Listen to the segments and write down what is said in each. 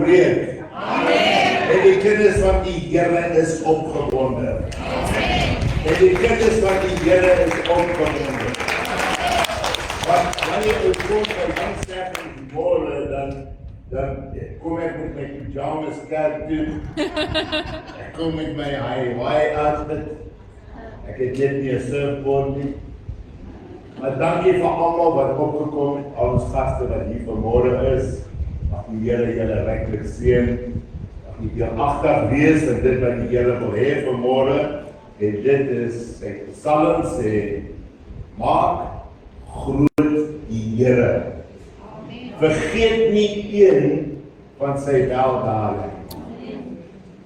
gebreek. En die kinders van die Here is opgewonde. En die kinders van die Here is opgewonde. Want wanneer ek kom by Danksterk in die môre, dan kom ek met my pyjamas kerk toe. Ek kom met my Hawaii outfit. Ek het net nie 'n surfboard nie. Maar dankie vir almal wat opgekom het, al ons gaste wat hier vanmôre is. Mag die Here julle ryklik seën. Mag jy deelagtig wees in dit wat die Here wil hê vanmôre. En dit is sy Psalm sê, maak groot die Here. Vergeet nie een van sy weldade.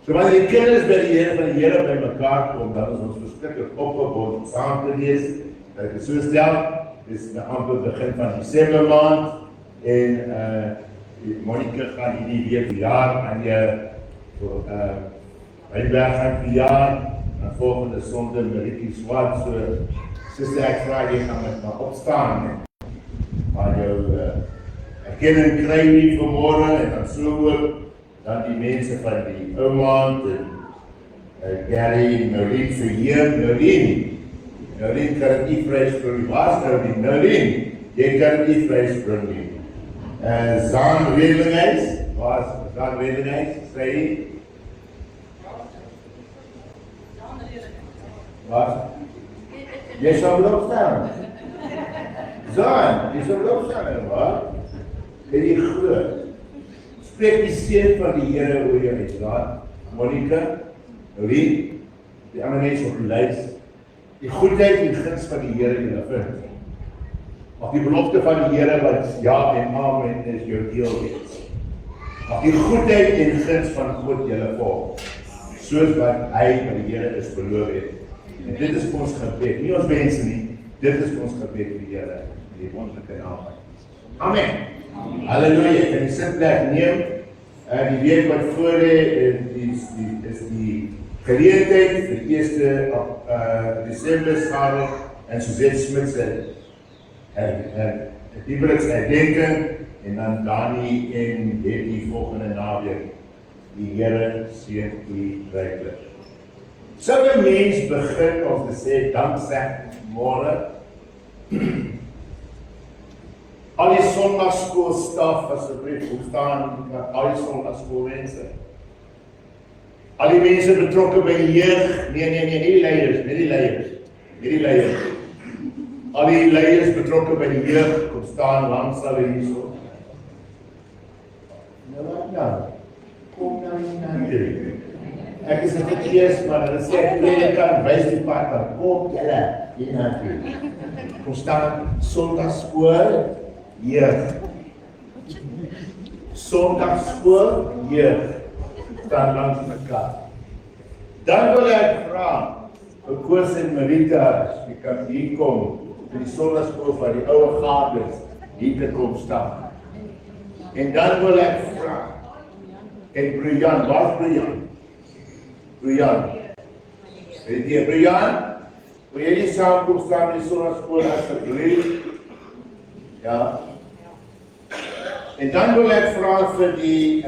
So wanneer die kinders by die Here van die Here by mekaar kom, dan is ons verskriklik opgewonde om saam te wees. Dat ek so stel, dis nou amper begin van Desember maand en Monica gaan hierdie week verjaar aan jou Wynberg gaan verjaar en volgende Sondag Marikie Swart, so sister ek vra jy gaan met my opstaan maar jou erkenning kry nie vanmôre en dan so ook dan die mense van die ou maand en Gary en Noreen vir Noreen kan het nie vryspring nie, was Noreen, jy kan het nie vryspring nie. Zaan Wedelinghuis, sê jy? Wat? Jy sal wil opstaan. Zaan, jy sal wil opstaan, wat? En die groot. Spreek die seën van die Here oor jou uit, Zaan, Monica, Noreen, die ander mense op die lys. Die goedheid en guns van die Here julle vind. Mag die belofte van die Here wat ja en amen is jou deel wees. Mag die goedheid en guns van God julle volg, soos wat hy van die Here is beloof het. En dit is ons gebed, nie ons mense nie, dit is ons gebed vir die Here, die wonderlike naam. Amen. Halleluja, kan die sitplek neem, die week wat voor is die geleentheid vir die 1 Desember Sabbat en Suzette Smit se Diebrix herdenking en dan Dani en die volgende naweek. Die Here seën u ryklik. Sou 'n mens begin om te sê danksak môre? Al die sondagskoolstaf asseblief opstaan, al die sondagskoolmense. Al die mense betrokke by die jeug, nee, nie die leiers. Al die leiers betrokke by die jeug, kom staan langs hulle hierso. Nou wat nou? Kom nou nie. Ek is net eers, maar hulle sê ek kan wys die pad, dan kom julle hier na toe. Kom staan sondagskool, jeug. Sondagskool, jeug. Staan langs mekaar. Dan wil ek vra, Koos en Marita, as jy kan hier kom, vir die sondagskool van die ouwe gades, hier te kom staan. En dan wil ek vra, en Brian, waar is Brian? Brian. Weet jy, Brian, wil jy nie saam kom staan in die sondagskool asseblief? Ja. En dan wil ek vra vir die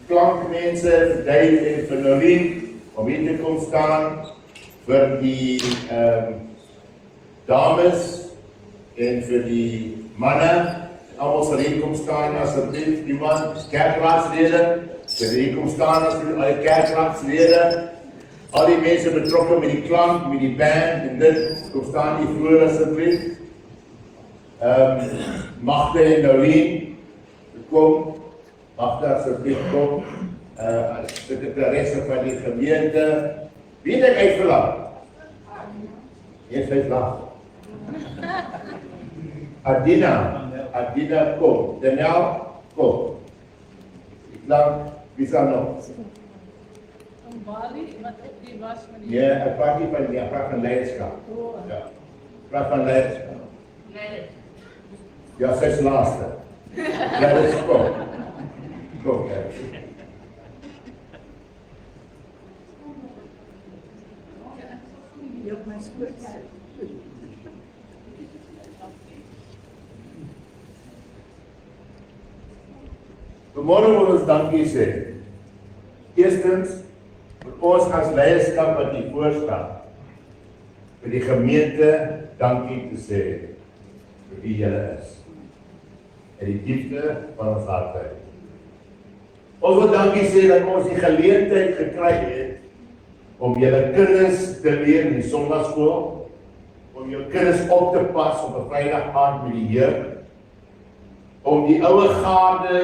klankmense, vir Dave en vir Noreen, om hier te kom staan, vir die dames en vir die manne, almal sal hier kom staan asseblief, die man, kerkraadslede, vir hier kom staan asseblief, al die kerkraadslede, al die mense betrokke met die klank, met die band en dit, kom staan hier voor asseblief. Magde en Noreen, kom, Magde asseblief kom, sekretaresse van die gemeente, wie het ek uitverlaat? Jy is uitverlaat. Adina kom, Daniel kom. Die klank, wie sal nog? Bali, wat ook die was meneer. Ja, ek praat nie van, ek praat van leiderskap. Ja, ek praat van leiderskap. Ja, sy is laaste. Leiders, kom. Kom, leiders. Op my skoot. Vanmôre wil ons dankie sê. Eerstens, vir ons as leierskap wat hier voorstaan, vir die gemeente dankie te sê vir wie julle is. In die diepte van ons harte. Ons wil dankie sê dat ons die geleentheid gekry het om julle kinders te leer in die sondagskool, om jou kinders op te pas op 'n Vrydag aand met die jeug, om die ouer garde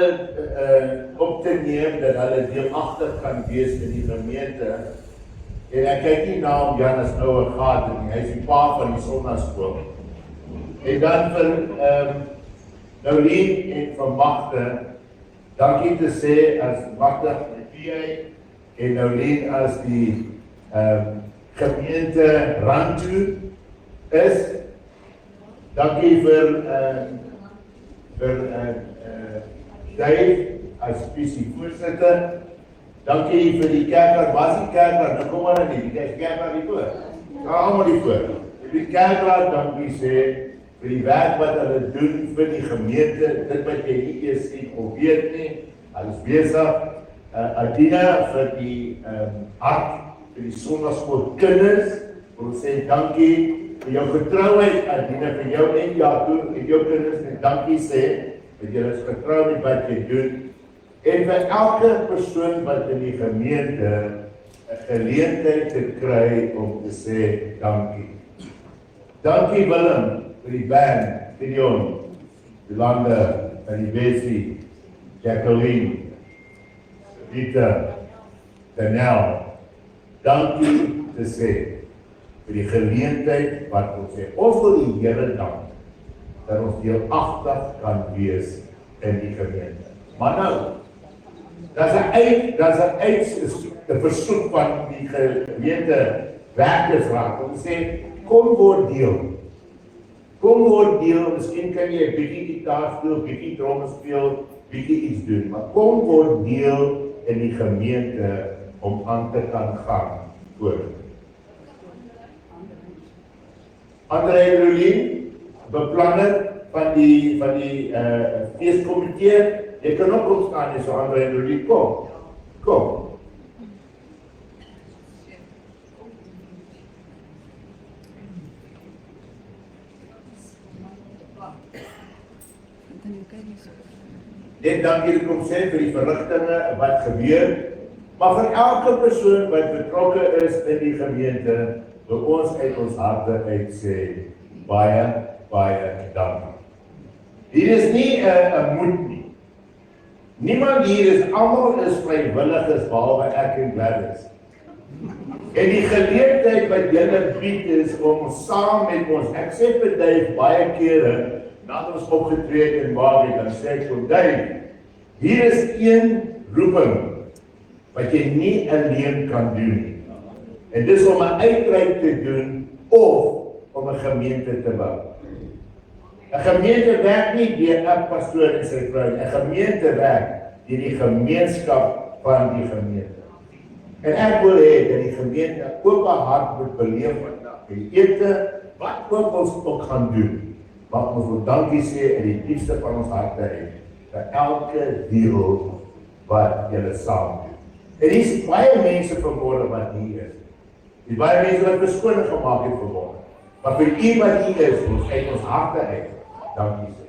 op te neem dat hulle deelagtig kan wees in die gemeente. En ek kyk nie na om Jan as ouer garde nie, hy is die pa van die sondagskool. En dan vir Noulien en van Magde, dankie te sê as Magde van die PA en Noulien as die gemeente Rantu is. Dankie vir Dave as visievoorsitter. Dankie vir die kerkraad, was die kerkraad, nou kom maar nie, die kerkraad die voor. Nou allemaal die voor. Die kerkraad dankie sê vir die werk wat hulle doen vir die gemeente, dit wat jy nie eers sien of weet nie, hulle is besig. Adina vir die hart, vir die sondagskool kinders, wil sê dankie vir jou getrouheid, Adina, vir jou en Jaco, en jou kinders, en dankie sê, dat jy is getrou met wat jy doen, en vir elke persoon wat in die gemeente 'n geleentheid te kry om te sê dankie. Dankie Willem, vir die band, Gideon, Jolanda, en die Bessie, Jacqueline, Rita, Daniel, dankie te sê vir die geleentheid wat ons sê. Ons wil die Here dank dat ons deelagtig kan wees in die gemeente. Maar nou, dat is 'n versoek van die gemeente werkersraad om te sê, kom word deel. Kom word deel, miskien kan jy 'n bietjie gitaar speel, bietjie drum speel, bietjie iets doen, maar kom word deel in die gemeente om aan te kan gaan voort. André Rolien, beplanner van die feeskomitee, jy kan ook opstaan, so André Rolien, kom. Net dankie kom sê vir die verrigtinge wat gebeur, maar vir elke persoon wat betrokke is in die gemeente, wil ons uit ons harte uit sê, baie dankie. Hier is nie 'n moed nie. Niemand hier is, almal is vrywilligers, behalwe ek en Gladys. En die geleentheid wat julle bied is om saam met ons, ek sê vir Dave baie kere, nadat ons opgetree het in Bali, dan sê ek vir Dave, hier is een roeping, wat jy nie alleen kan doen nie. En dis om 'n uitreik te doen, of om 'n gemeente te bou. 'n Gemeente werk nie deur 'n pastoor en sy vrou, 'n gemeente werk deur die gemeenskap van die gemeente. En ek wil hê dat die gemeente 'n oop hart moet beleef vandag. Die ete, wat ons ook gaan doen, maar ons wil dankie sê in die diepste van ons harte uit, vir elke deel wat julle saam doen. En hier is baie mense vanmôre wat hier is. Die baie mense wat verskoning gemaak het vanmôre. Maar vir u wat hier is, ons uit ons harte uit, dankie sê.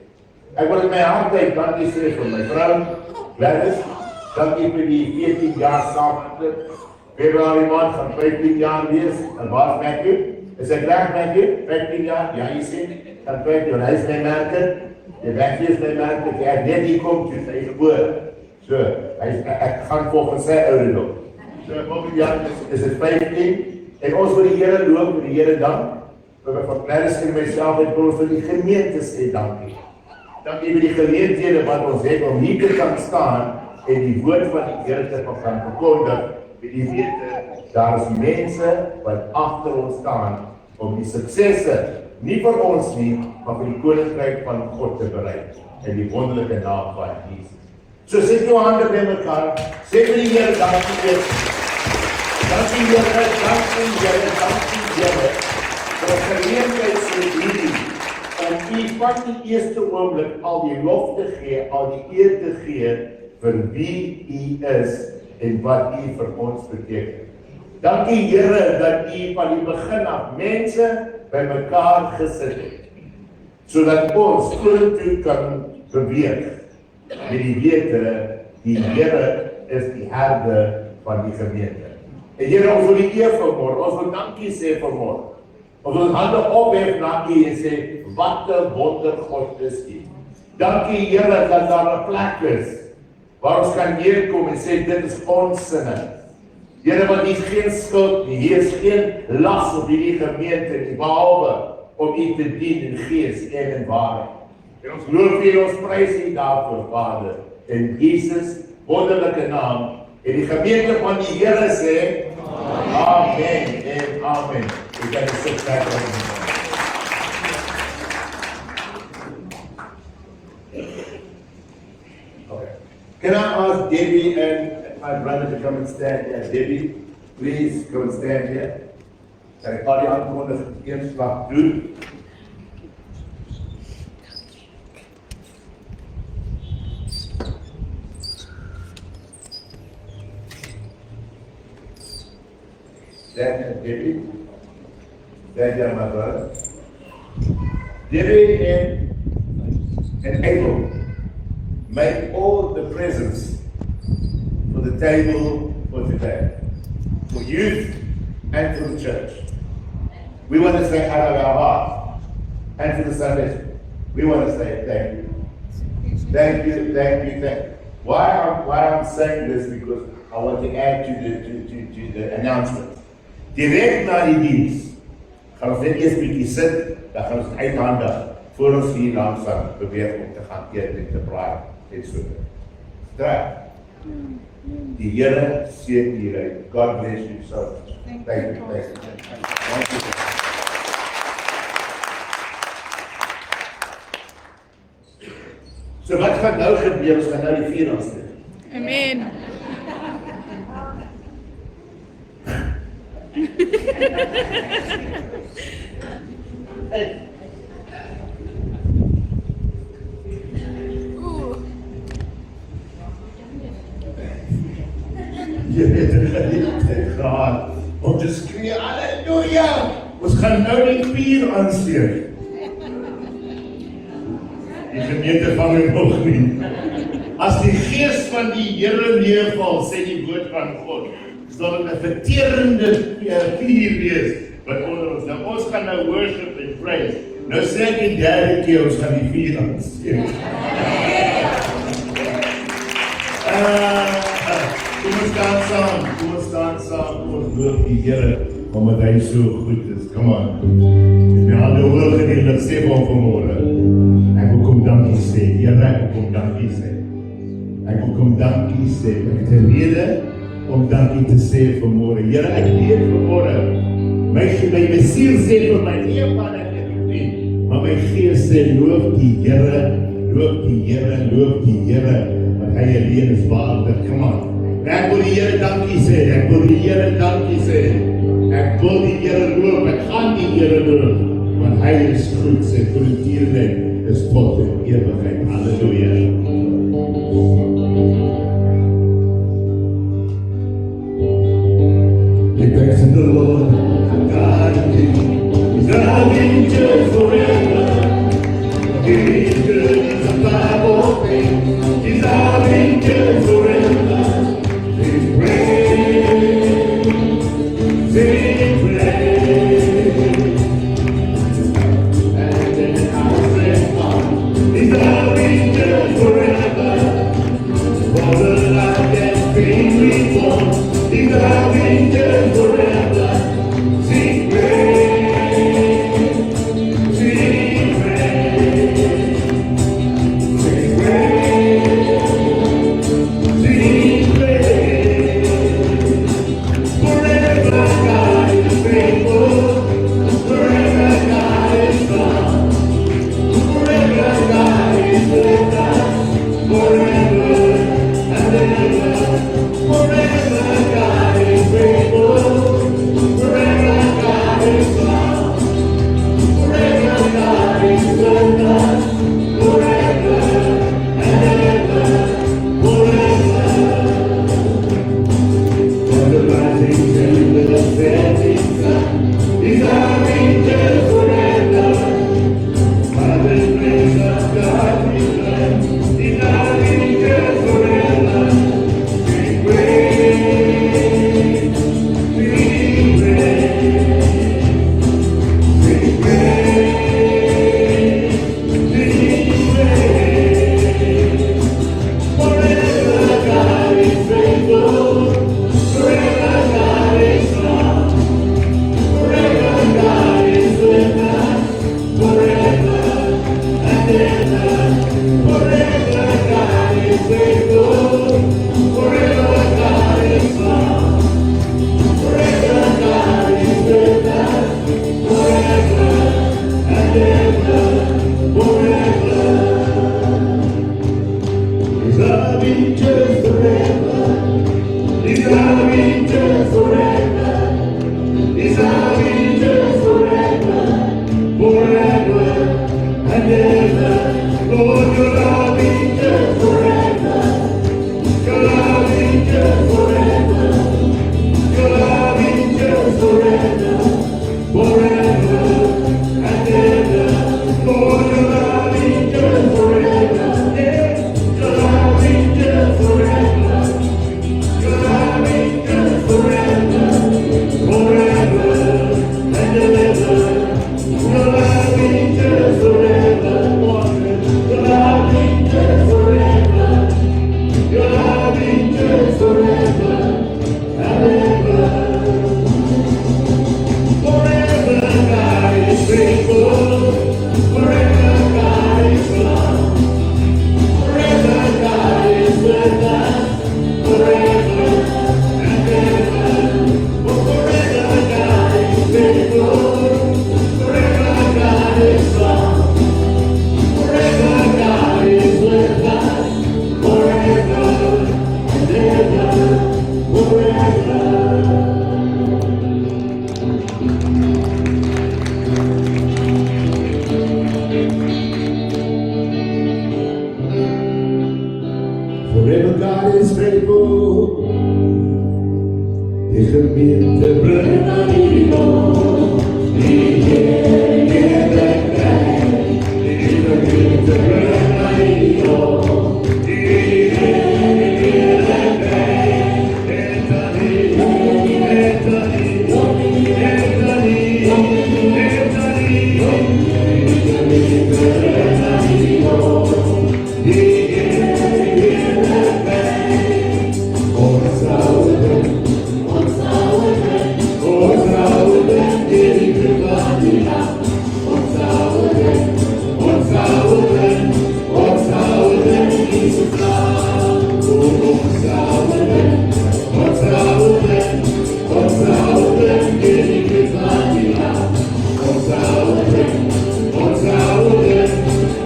Ek wil in my harte uit dankie sê vir my vrou, Gladys, dankie vir die 14 jaar saamhand. Februarie maand gaan 15 jaar wees, en waar is Matthew? Is ek reg Matthew? 15 jaar? Ja, jy sê, dan 15 jaar, hy is my merker, die Matthew is my merker, ek net hier kom, toe sy geboor. So, ek gaan volgens sy ouderdom. So, volgende jaar is het 15, en ons wil die Here loop, vir die Here dank, vir van Gladys en myself, en ons vir die gemeente sê dankie. Dankie vir die geleenthede wat ons het, om hier te kan staan, en die woord van die Here te kan verkondig, vir die wete, daar is mense wat agter ons staan, om die suksesse, nie vir ons nie, maar vir die koninkryk van God te bereik, in die wonderlike naam van Jesus. So sit jou hande by mekaar, sê vir die Here, dankie Here. Dankie Here, dankie Here, dankie Here, vir 'n geleentheid soos hierdie, om u van die eerste oomblik al die lof te gee, al die eer te gee, vir wie U is en wat U vir ons beteken. Dankie Here dat U van die begin af mense bymekaar gesit het, sodat ons vorentoe kan beweeg met die wete, die Here is die herde van die gemeente. En Here, ons wil die eer vanmôre, ons wil dankie sê vanmôre. Ons wil hande ophef na U en sê, wat 'n wonder God is U. Dankie Here dat daar 'n plek is waar ons kan neerkom en sê, dit is ons sinne. Here, want hier is geen skuld nie, hier is geen las op hierdie gemeente nie, behalwe om U te dien in gees en in waarheid. En ons loof U en ons prys U daarvoor, Vader, in Jesus wonderlike naam. En die gemeente van die Here sê, Amen en Amen. U kan sit back on. Okay. Can I ask Debbie and my brother to come and stand here? Debbie, please come and stand here. Ek gaan die aankondiging eers slag doen. Stand here, Debbie. Stand here, my brother. Debbie and Abel make all the presents for the table for today, for youth and for the church. We want to say out of our heart, and for the Sunday school, we want to say thank you. Thank you, thank you, thank you. Why I'm saying this, because I want to add to the announcement. Direct na die diens, gaan ons net eers bietjie sit, dan gaan ons uithandig, voor ons hier langsaam beweeg om te gaan eet en te braai, en so. Draai. Die Here seën julle. God bless you so much. Thank you. Thank you. So wat gaan nou gebeur? Ons gaan nou die vier aansteek. Amen. Jy het geliefde gehad om te skree, halleluja, ons gaan nou die vier aansteek. Die gemeente van my nog nie. As die gees van die Here neerval, sê die woord van God, sal dit 'n verterende vuur wees wat onder ons. Nou ons gaan nou worship and praise. Nou sê ek die derde keer ons gaan die vuur aansteek. Kom ons staan saam, ons loof die Here, omdat hy so goed is. Come on. My hande hoog in die lig, sê vir hom vanmôre. Ek wil kom dankie sê, Here, ek wil kom dankie sê. Ek wil kom dankie sê, ek het 'n rede om dankie te sê vanmôre. Here, ek weet vanmôre, my siel sê vir my, eepan ek het nie, maar my gees sê, loof die Here, loof die Here, loof die Here, want hy alleen is waardig. Come on. Ek wil die Here dankie sê, ek wil die Here dankie sê, ek wil die Here loof, ek gaan die Here loof, want hy is goed, sy goedheid is tot in ewigheid. Halleluja. Give thanks to the Lord, God and He's loving just forever. He's good, He's above all things, He's loving just forever. He's great, sing praise. And then I say, He's loving just forever. For the life that's been reborn, He's loving just forever. Sing praise, sing praise, sing praise, sing praise. Forever God is faithful, forever God is strong, forever God is with us, forever and ever. Forever God is faithful, forever Die gemeente bring aan die Lord, die heerlijkheid. Die gemeente bring aan die Lord, die heerlijkheid. En dan die, en dan die, en dan die, en dan die, die gemeente bring aan die Lord, die heerlijkheid. Ons oude, ons oude, ons oude, die Gemeente, ons oude, ons oude, ons oude, Jesus naam. Ons oude, ons oude, ons oude, die Gemeente, ons oude, ons oude,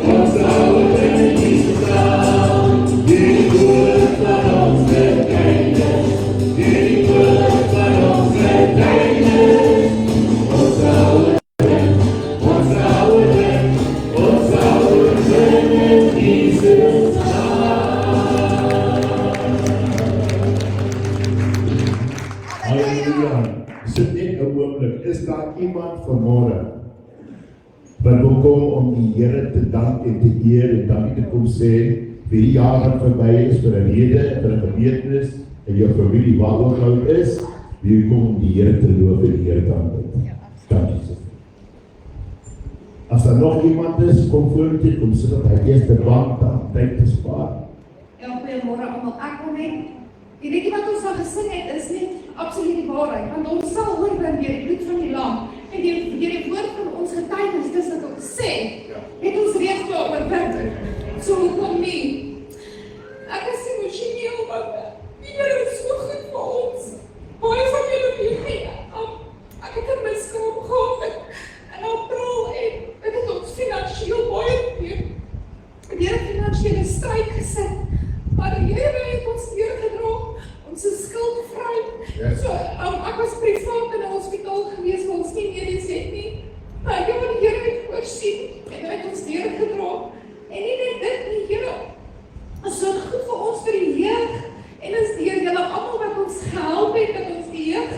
ons oude, Jesus naam. Die woord van ons verkeerde, die woord van ons verkeerde. Ons oude, ons oude, ons oude, Jesus Halleluja. Sit net 'n oomblik. Is daar iemand vanmôre wat wil kom om die Here te dank en te eer en dankie te kom sê vir die jaar wat verby is, vir 'n rede, vir 'n gebeurtenis en jou familie waar ook nou is, wie kom om die Here te loof en die Here te aanbid. Dankie so. As daar nog iemand is, kom vorentoe, kom sit op hy eerste bank dan tyd te spaar. Ja, goeiemôre almal. Ek wil net die liedjie wat ons al gesing het is net absoluut die waarheid, want ons sal oorbring deur die bloed van die lam en deur die woord van ons getuienis, dis wat ons sê, het ons reeds klaar oorwin. So hoekom nie? Ek is emosioneel, want die Here is so goed vir ons. Baie van julle weet nie, ek het 'n miskraam gehad in April en dit het ons finansiëel baie deur finansiële stryd gesit. Maar die Here het ons deurgedra, ons is skuldvry. Yes. So, ek was privaat in 'n hospitaal gewees waar ons nie medies het nie. Maar die Here het voorsien en hy het ons deurgedra. En nie net dit nie, Here is so goed vir ons vir die jeug. En is deur julle almal wat ons gehelp het dat ons die jeug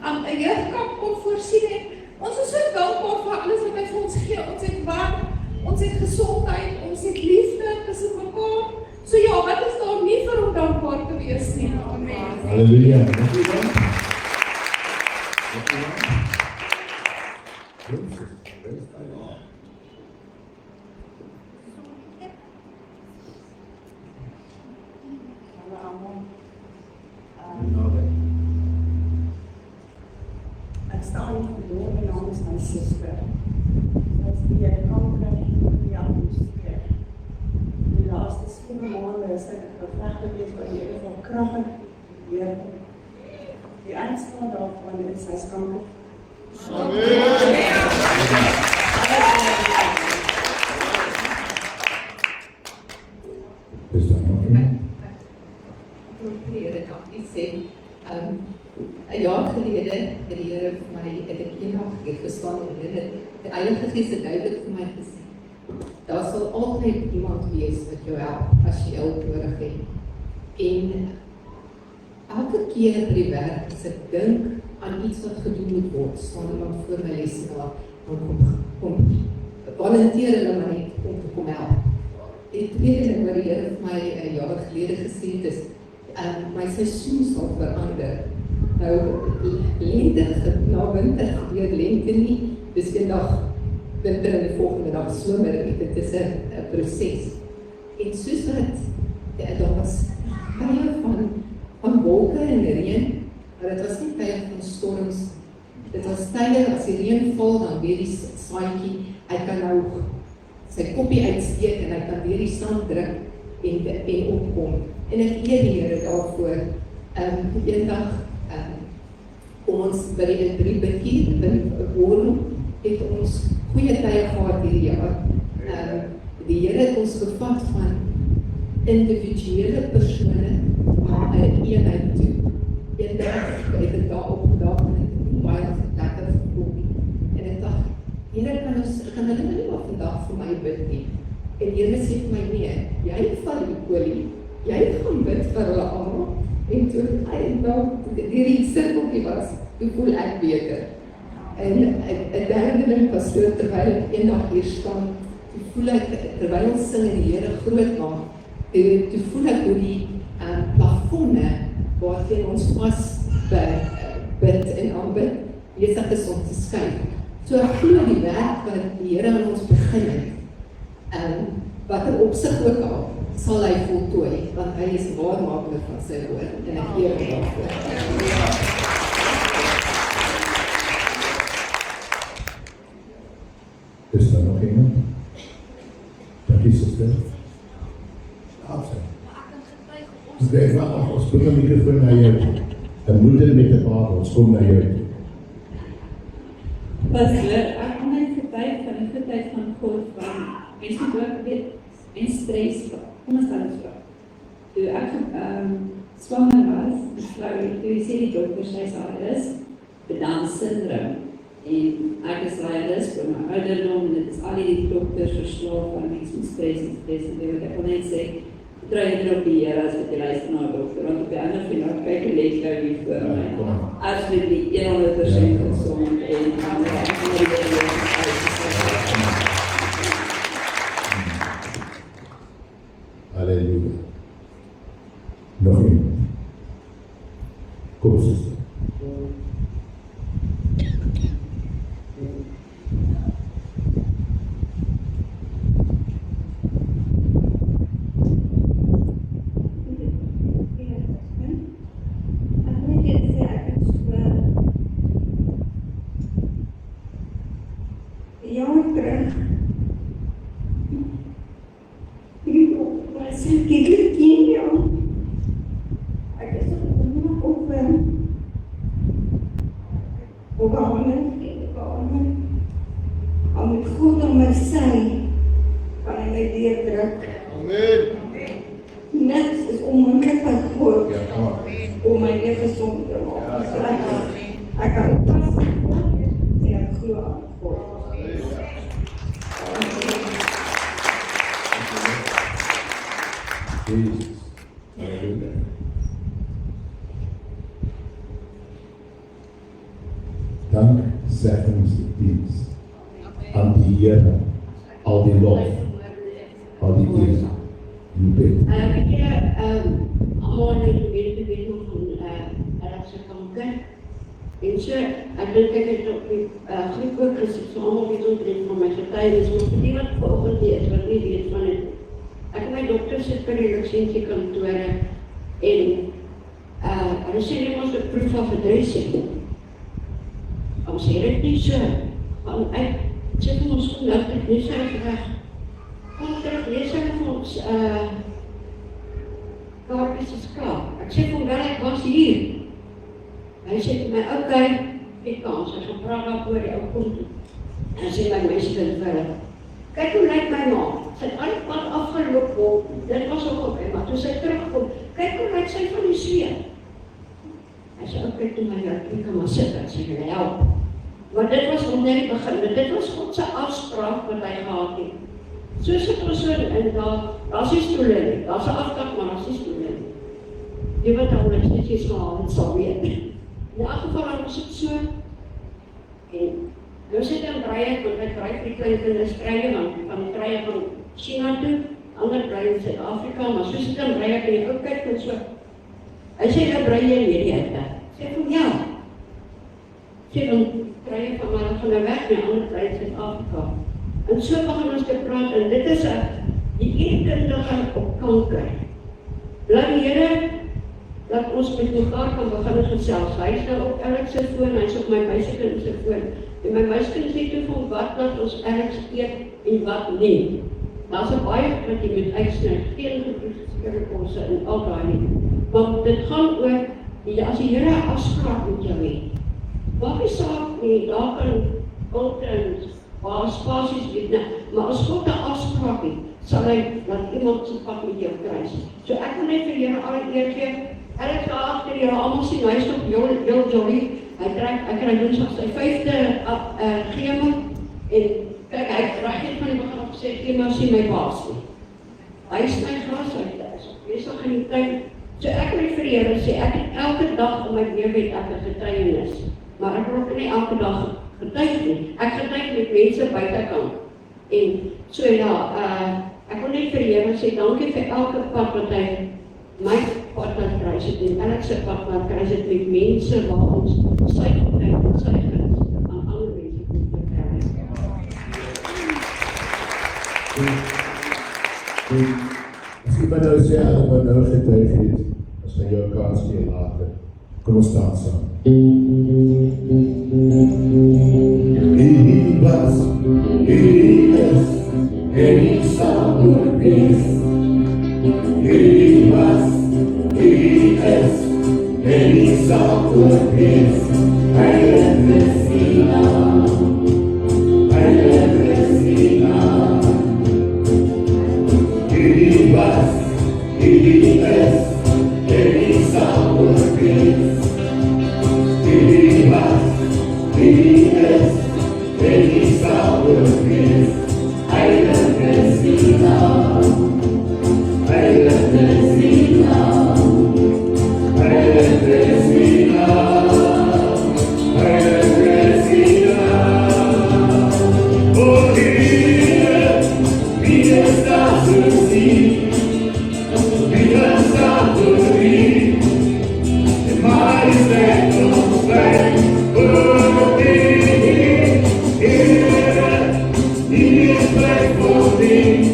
'n jeugkamp kon voorsien het. Ons is so dankbaar vir alles wat hy vir ons gee. Ons het werk, ons het gesondheid, ons het liefde tussen mekaar. So ja, wat is daar nie vir om dankbaar te wees nie? Amen. Halleluja. Ek staan hier verloor namens my suster. Sy is die kanker die atmosfeer. Die laaste 7 maande is ek geveg gewees by die Here van krag en Here. Die eindstand daarvan is sy kanker. Is daar nog iemand? Ek wil vir die Here dankie sê. 'n jaar gelede het die Here vir my eendag gestaan en die Heilige Gees het duidelik vir my gesê, daar sal altyd iemand wees wat jou help as jy hulp nodig het. En elke keer by die werk as ek dink aan iets wat gedoen moet word, staan iemand voor my lesenaar en kom volunteer hulle my om te kom help. Die tweede ding wat die Here vir my 'n jaar gelede gesê het is, my seisoen sal verander. Nou, lente na winter gebeur lente nie, dis eendag winter en die volgende dag somer, dit is 'n proses. En soos wat, daar was tye van wolke en reën, maar dit was nie tye van storms, dit was tye as die reën val, dan weer die saadjie, hy kan nou sy koppie uitsteek en hy kan weer die sand druk en opkom. En ek eer die Here daarvoor. Eendag om ons by die Briebekkie in Woorlop het ons goeie tye gehad hierdie jaar. Die Here het ons gevat van individuele persone na 'n eenheid toe. Eendag het ek daar opgedaag en ek het baie lekker gevoel. En ek dacht, Here, kan hulle nie maar vandag vir my bid nie? En Here sê vir my, nee, jy vat die kolie, jy gaan bid vir hulle almal, En toe die sirkeltjie was, toe voel ek beter. En 'n derde ding was so, terwyl ek eendag hier staan, toe voel ek, terwyl ons sing en die Here groot maak, toe voel ek hoe die plafonne waarteen ons vas bid en aanbid, besig is om te skuif. So ek glo die werk wat die Here aan ons begin het, watter opsig ook al, sal hy voltooi, want hy is waarmaker van sy woord, en ek eer hom daarvoor. Is daar nog iemand? Dankie, suster. Afsy. Oké, ons bring een microfoon naar jou. Een moeder met een babel, ons kom naar jou. Pastor, ek kom net verby van die goedheid van God, van mens moet ook weet, mens stres, kom ons dan eens vraag. Toe ek swanger was, toe sê die dokter, sy is ALS, Down syndroom, en ek is ALS vir my ouderdom, en dit is al die dokters verslaaf van mens moet stres, en ek wil net sê, vertrou jy op die Here as wat jy luister na dokter, want op die ander vriend, kyk jy let jou nie voor my. As met die 100% gezond en Halleluja. Nog iemand. Kom, zuster. Dankzeggingsdienst aan die Here, al die lof, al die eer. Jy bid. Almal het geweet van ergse kanker. En so, ek dink ek het op die groep ook gesê, so almal weet omtrent van my getuienis, maar vir die wat volgend is, wat nie weet van het. Ek en my dokter sit by die lisensiekantore en hulle sê nie ons 'n proof of address het. Ons sê dit nie so, want ek sê vir ons kom nou, ek nie sy weg. Kom terug, lees ek vir ons kaartjies is klaar. Ek sê vir wel, ek was hier. Hy sê vir my, okay, die kans, ek gaan praat daarvoor die ou kom toe. En sê my meisie vir hulle, kyk hoe lyk my ma, sy het al die pad afgeloop word, dit was ook op my, maar toe sy terugkom, kyk hoe lyk sy van die sweer. Hy sê, okay, toe my ek kan maar sit, ek sê, hulle help. Maar dit was nog net die begin, dit was God se afspraak wat hy gehad het. So sit ons so in daar is die stoele nie, daar is 'n aftak, maar daar is die stoele nie. Die wat al net steeds gehaal het, sal weet. In elk geval, ons sit so, en nou sit in Breie, want ek Breie vir die klein kinders krijgen, van Breie van China toe, ander Breie in Suid-Afrika, maar so sit in Breie, kan jy ook kyk, en so. Hy sê, nou Breie in hierdie hette. Sê van, ja. Sê van, Breie van my, van my weg, en ander Breie in Suid-Afrika. En so begin ons te praat, en dit is die eenkundige op kanker. Laat die Here, dat ons met mekaar kan begin gesels. Hy is nou op Alex se foon, hy is op my meisiekind se foon. En my meisiekind sê toe van wat laat ons Alex eet en wat nie. Daar is baie wat jy moet uitsny, geen geproefskerkosse en al daai nie. Want dit gaan oor, as die Here 'n afspraak met jou het. Maak nie saak nie, daar kan kulte en spasies weet nie, maar as God 'n afspraak het, sal hy laat iemand se pad met jou kruis. So ek wil net vir Here al die eer gee. Alex daar agter julle almal sien, hy is op heel jolly. Hy kry woensdag sy 5de chemo en kyk, hy het reg van die begin af gesê, chemo sien my baas nie. Hy is my gras uit, hy is besig in die tuin. So ek wil vir die Here sê, ek het elke dag in my lewe het ek 'n getuienis, maar ek wil nie elke dag getuig nie. Ek getuig met mense buitekant. En so ja, ek wil net vir die Here sê, dankie vir elke pad wat hy my pad laat kruis het en elk se pad laat kruis het met mense waar ons sy goedheid en sy guns aan ander mense kon vertel. As iemand nou sê, ek wil nou getuig het, as gaan jou kans gee later. Kom ons staan saam. He was, he is, en hy sal ook wees. He was, he is, en hy sal ook wees. Heilige is die naam, heilige is die naam. He was, he is, en hy sal ook wees. He was, he is, en hy sal ook wees. Heilige is die naam, heilige is die naam, heilige is die naam, heilige is die naam. O Heer, wie is daar te zien? Wie is daar te zien? In majesteit ons wijn, o Heer, Heer, die is blij voor die.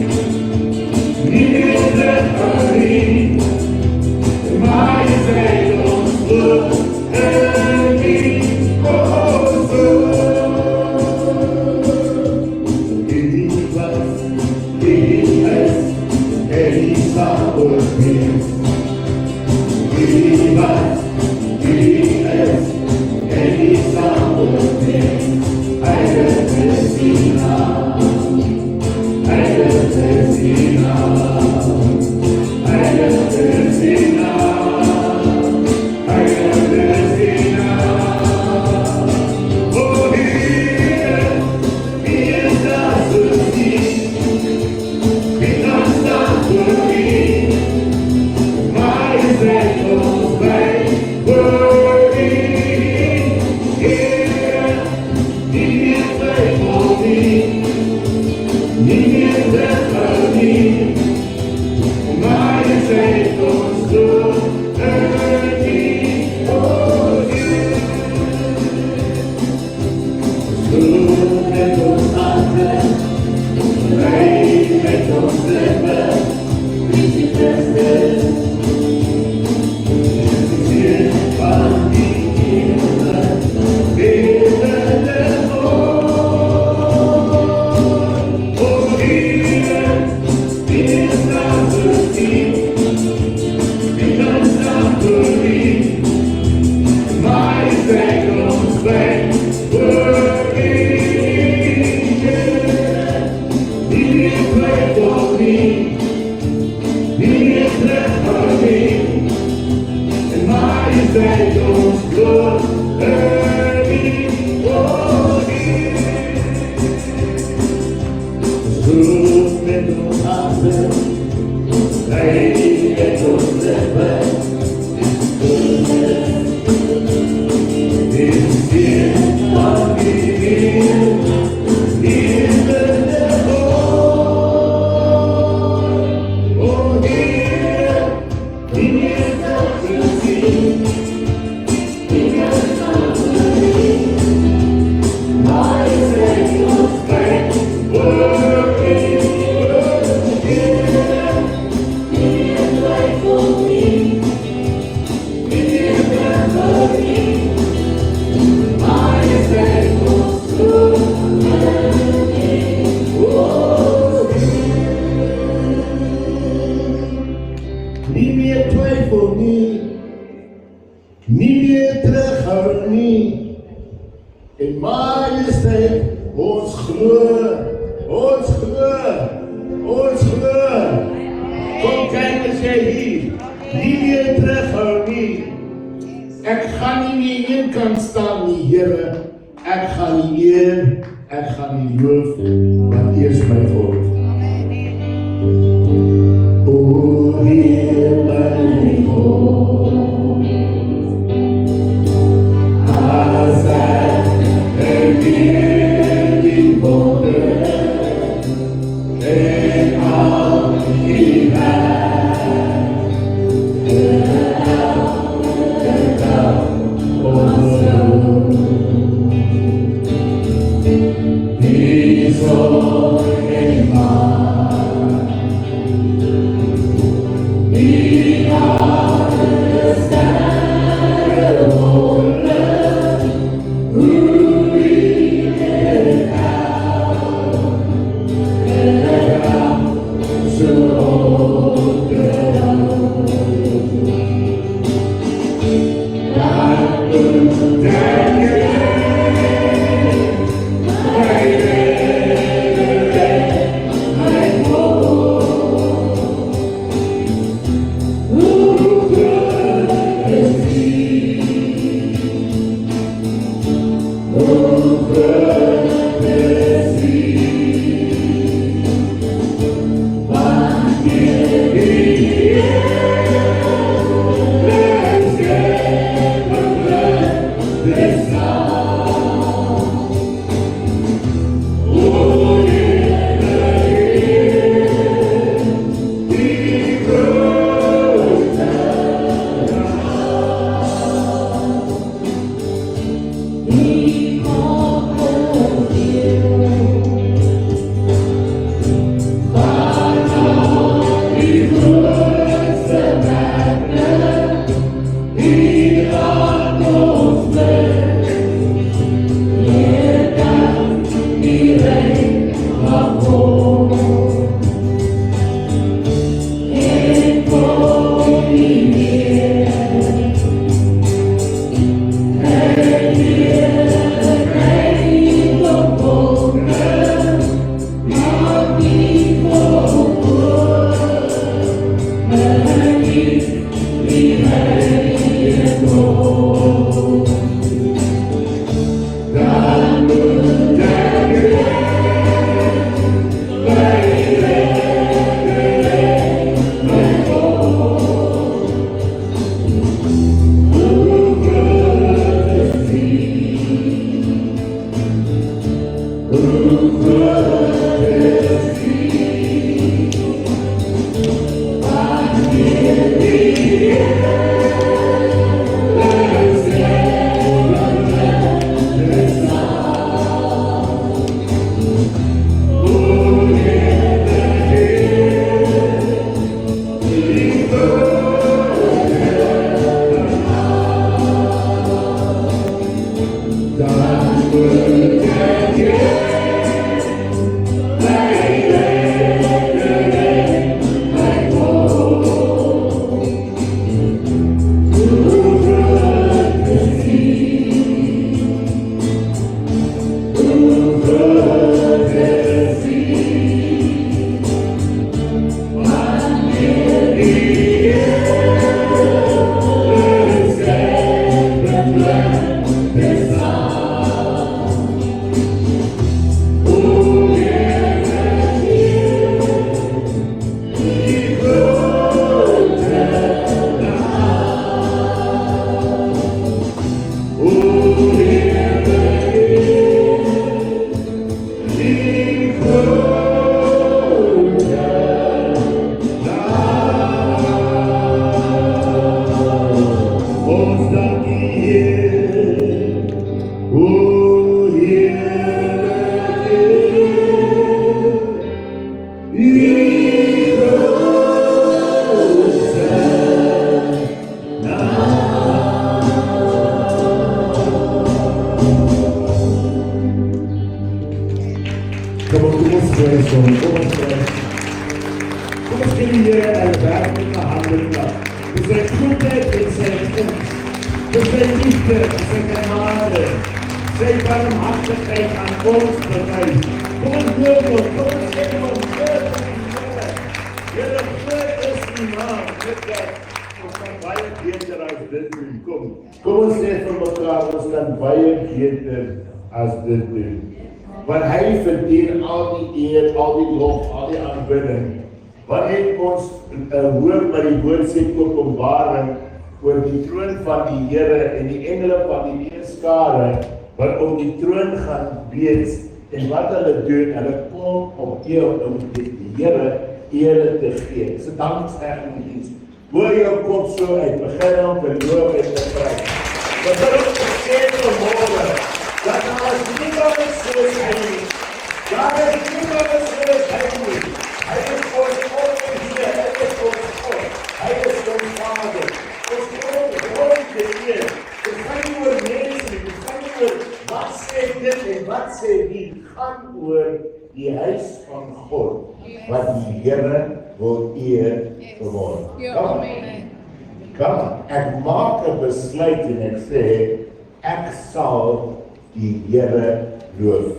O Heer, my God. Want hy verdien al die eer, al die lof, al die aanbidding. Want het ons hoor by die woord sê Openbaring oor die troon van die Here en die engele van die weerskare wat op die troon gaan wees en wat hulle doen, hulle kom op eer om die Here eer te gee. Dis 'n dankseggingdiens. Hoor jou kop so uit, begin om te loof en te prys. Wat wil ons sê vanmôre? Dat daar is niemand soos hy nie. Daar is niemand soos hy nie. Hy is ons Heer, hy is ons God, hy is ons Vader. Ons groot Heer. Dit gaan nie oor mense nie, dit gaan nie oor wat sê dit en wat sê die. Dit gaan oor die huis van God, wat die Here wil eer vanmôre. Kom, ek maak 'n besluit en ek sê, ek sal die Here loof.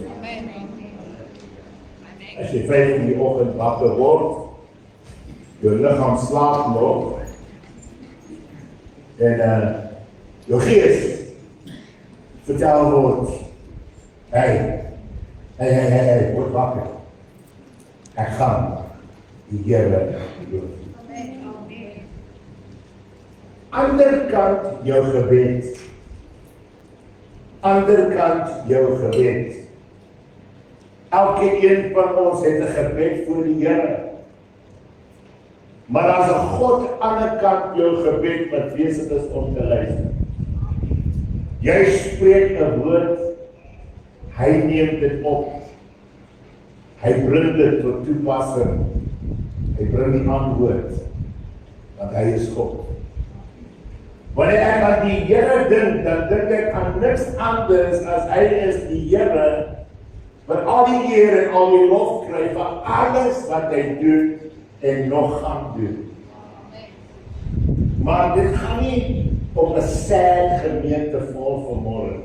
As jy 5 in die oggend wakker word, jou liggaam slaap nog, en jou gees vertel word, hey, word wakker. Ek gaan die Here loof. Anderkant jou gebed. Anderkant jou gebed. Elke een van ons het 'n gebed voor die Here. Maar as 'n God anderkant jou gebed wat besig is om te luister. Jy spreek 'n woord, hy neem dit op. Hy bring dit tot toepassing. Hy bring die antwoord, want hy is God. Wanneer ek aan die Here dink, dan dink ek aan niks anders as hy is die Here, wat al die eer en al die lof kry vir alles wat hy doen en nog gaan doen. Maar dit gaan nie op 'n sad gemeente vol vanmôre.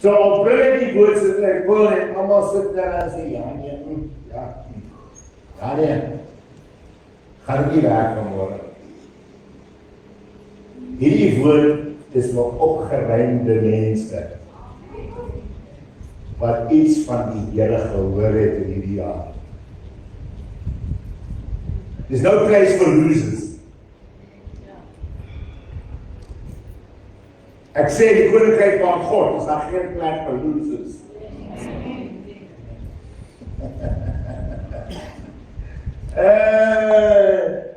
So op bring die woord sit ek voor en almal sit daar en sê, ja, nee, gaan nie werk vanmôre. Hierdie woord is vir opgeruimde mense wat iets van die Here gehoor het in hierdie jaar. There's no place for losers. Ek sê die koninkryk van God is daar geen plek vir losers.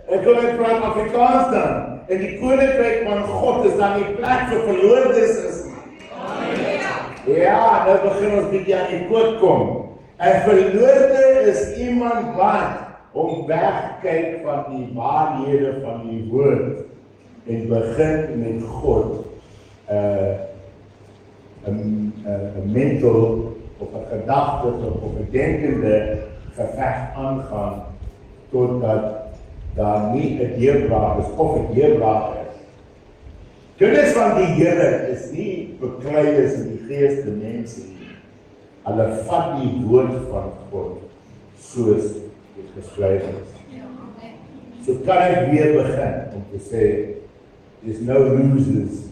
Ek wil net praat Afrikaans dan. En die koninkryk van God is dan die plek vir verloordes is. Ja, nou begin ons bietjie aan die koop kom. 'n verloorde is iemand wat om wegkyk van die waarhede van die woord en begin met God 'n mental of 'n gedagte of 'n denkende geveg aangaan totdat daar nie 'n deurbraak is of 'n deurbraak is. Kinders van die Here is nie bekleides in die gees te mense nie. Hulle vat die woord van God soos dit geskryf is. So kan ek weer begin om te sê, there's no losers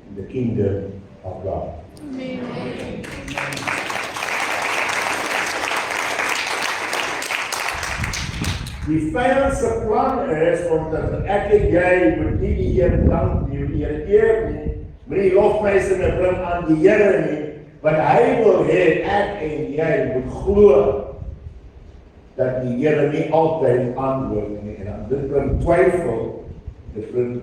in the kingdom of God. Die vyand se plan is om dat ek en jy moet nie die Here dank nie, die Here eer nie, moet die lofpryse bring aan die Here nie, want hy wil hê ek en jy moet glo dat die Here nie altyd antwoord nie, en dan dit bring twyfel, dit bring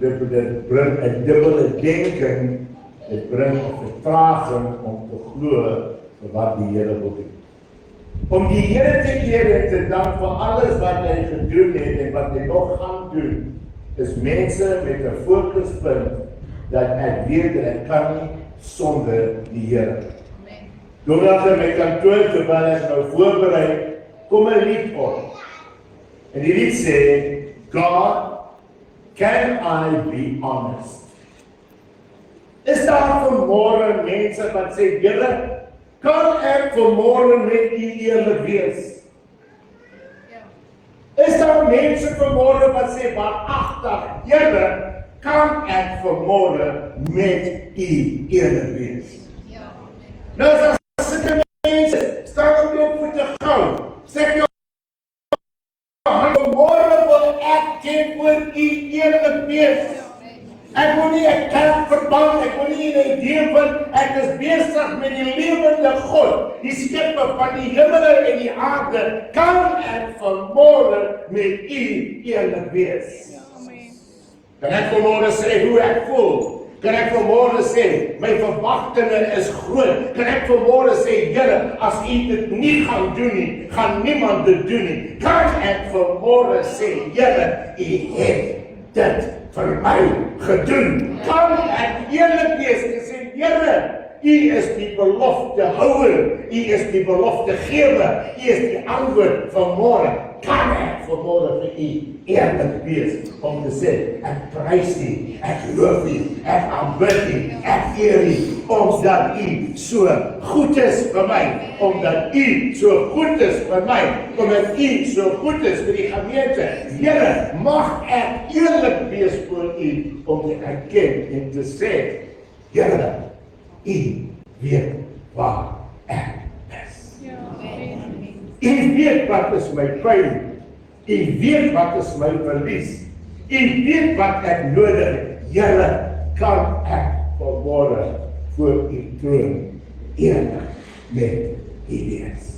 'n dubbele denking, dit bring 'n vertraging om te glo vir wat die Here wil doen. Om die Here te eer en te dank vir alles wat hy gedoen het en wat hy nog gaan doen, is mense met 'n fokuspunt dat ek weet dat ek kan nie sonder die Here. Doordat in my kantoor terwyl ek nou voorberei, kom 'n lied op. En die lied sê, God, can I be honest? Is daar vanmôre mense wat sê, Here, kan ek vanmôre met U eerlik wees? Is daar mense vanmôre wat sê, waaragtig, Here, kan ek vanmôre met U eerlik wees? Nou as daar sitte mense, staan op jou voete gou, sê jou vanmôre wil ek teenoor U eerlik wees. Ek wil nie 'n kerkverband, ek wil nie 'n idee van, ek is besig met die lewende God, die skepper van die hemel en die aarde, kan ek vanmôre met U eerlik wees. Kan ek vanmôre sê hoe ek voel? Kan ek vanmôre sê, my verwagtinge is groot? Kan ek vanmôre sê, Here, as U dit nie gaan doen nie, gaan niemand dit doen nie? Kan ek vanmôre sê, Here, U het dit vir my gedoen? Kan ek eerlik wees en sê, Here, U is die belofte houer, U is die belofte gewer, U is die antwoord vanmôre. kan ek vanmôre vir u eerlik wees om te sê, ek prys u, ek loof u, ek aanbid u, ek eer u, omdat u so goed is vir my, omdat u so goed is vir my, omdat u so goed is vir die gemeente. Here, mag ek eerlik wees voor u om te erken en te sê, Here, u weet waar ek is. U weet wat is my pyn. U weet wat is my verlies. U weet wat ek nodig het. Here, kan ek vanmôre voor u troon eerlik met u wees.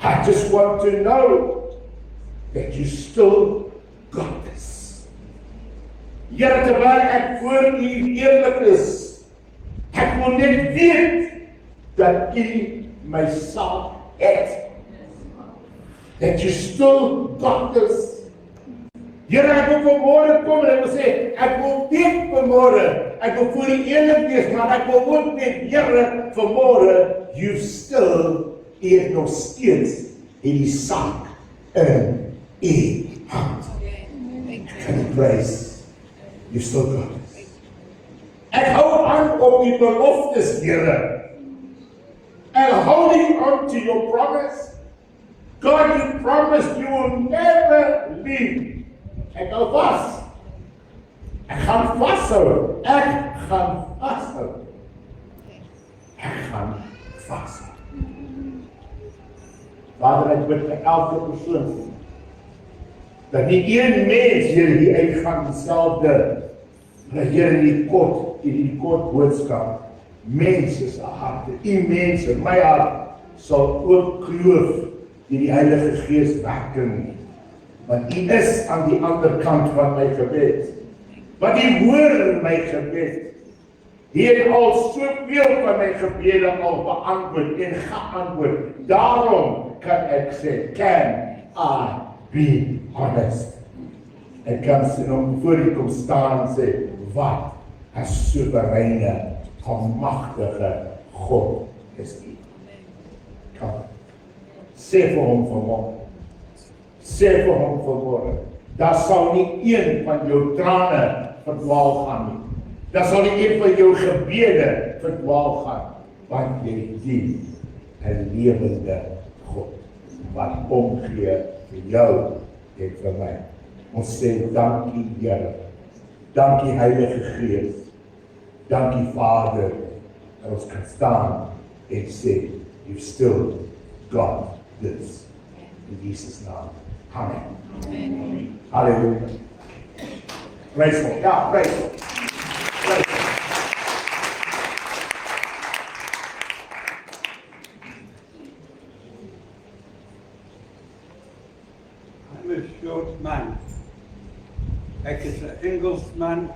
I just want to know that you still got this. Here, terwyl ek voor u eerlik is, ek wil net weet dat u my saak het. That you still got this. Here, ek wil vanmôre kom en ek wil sê, ek wil weet vanmôre, ek wil voor u eerlik wees, maar ek wil ook weet, Here, vanmôre, you still eet nog steeds in die saak in u hand. En praise, you still got this. Ek hou aan op die beloftes, Here. And holding on to your promise. God, you promised you will never leave. Ek hou vas. Ek gaan vashou. Ek gaan vashou. Ek gaan vashou. Vader, ek bid vir elke persoon dat nie een mens hier uitgaan dieselfde dat hier in die kort boodskap mense se harte, u mense, my hart sal ook kloof deur die Heilige Gees werking. Want u is aan die ander kant van my gebed. Want u hoor my gebed. U het al soveel van my gebede al beantwoord en geantwoord. Daarom kan ek sê, can I be honest? Ek kan sê, voor u kom staan en sê, wat 'n soewereine, almagtige God is u. Kom. Sê vir hom vanmôre. Sê vir hom vanmôre. Daar sal nie een van jou trane verdwaal gaan nie. Daar sal nie een van jou gebede verdwaal gaan, want jy dien 'n lewende God wat omgee vir jou en vir my. Ons sê dankie, Here. Dankie, Heilige Gees. Dankie, Vader, dat ons kan staan en sê, you've still got this. In Jesus' naam. Amen. Amen. Hallelujah. Praise God. Ja, praise God. Praise God. I'm a short man. Ek is 'n Engelsman,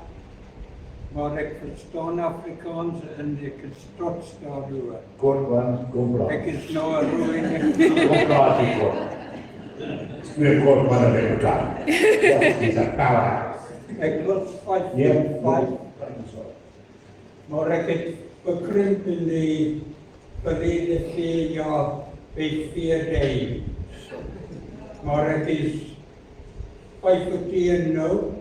maar ek verstaan Afrikaans en ek is trots daaroor. Kort man, kom praat. Ek is nou 'n rooi. Kom praat hier kort. Twee kort manne by mekaar. Dis 'n powerhouse. Ek was 5'5", maar ek het bekrimp in die verlede 4 jaar by 4 dae. Maar ek is 5'1" nou.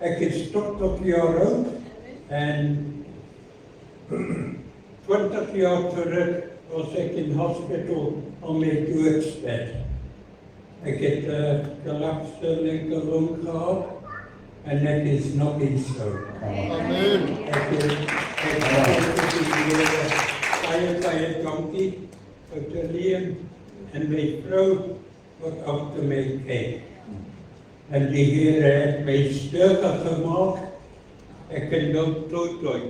Ek is tot jaar oud en 20 jaar terug was ek in hospital op my doodsbed. Ek het 'n kolapse linkerlong gehad en ek is nog in so. Amen. Ek het baie dankie vir te leer en my vrou wat op te my kyk. En die Here het my sterker gemaak. Ek kan nou tooi.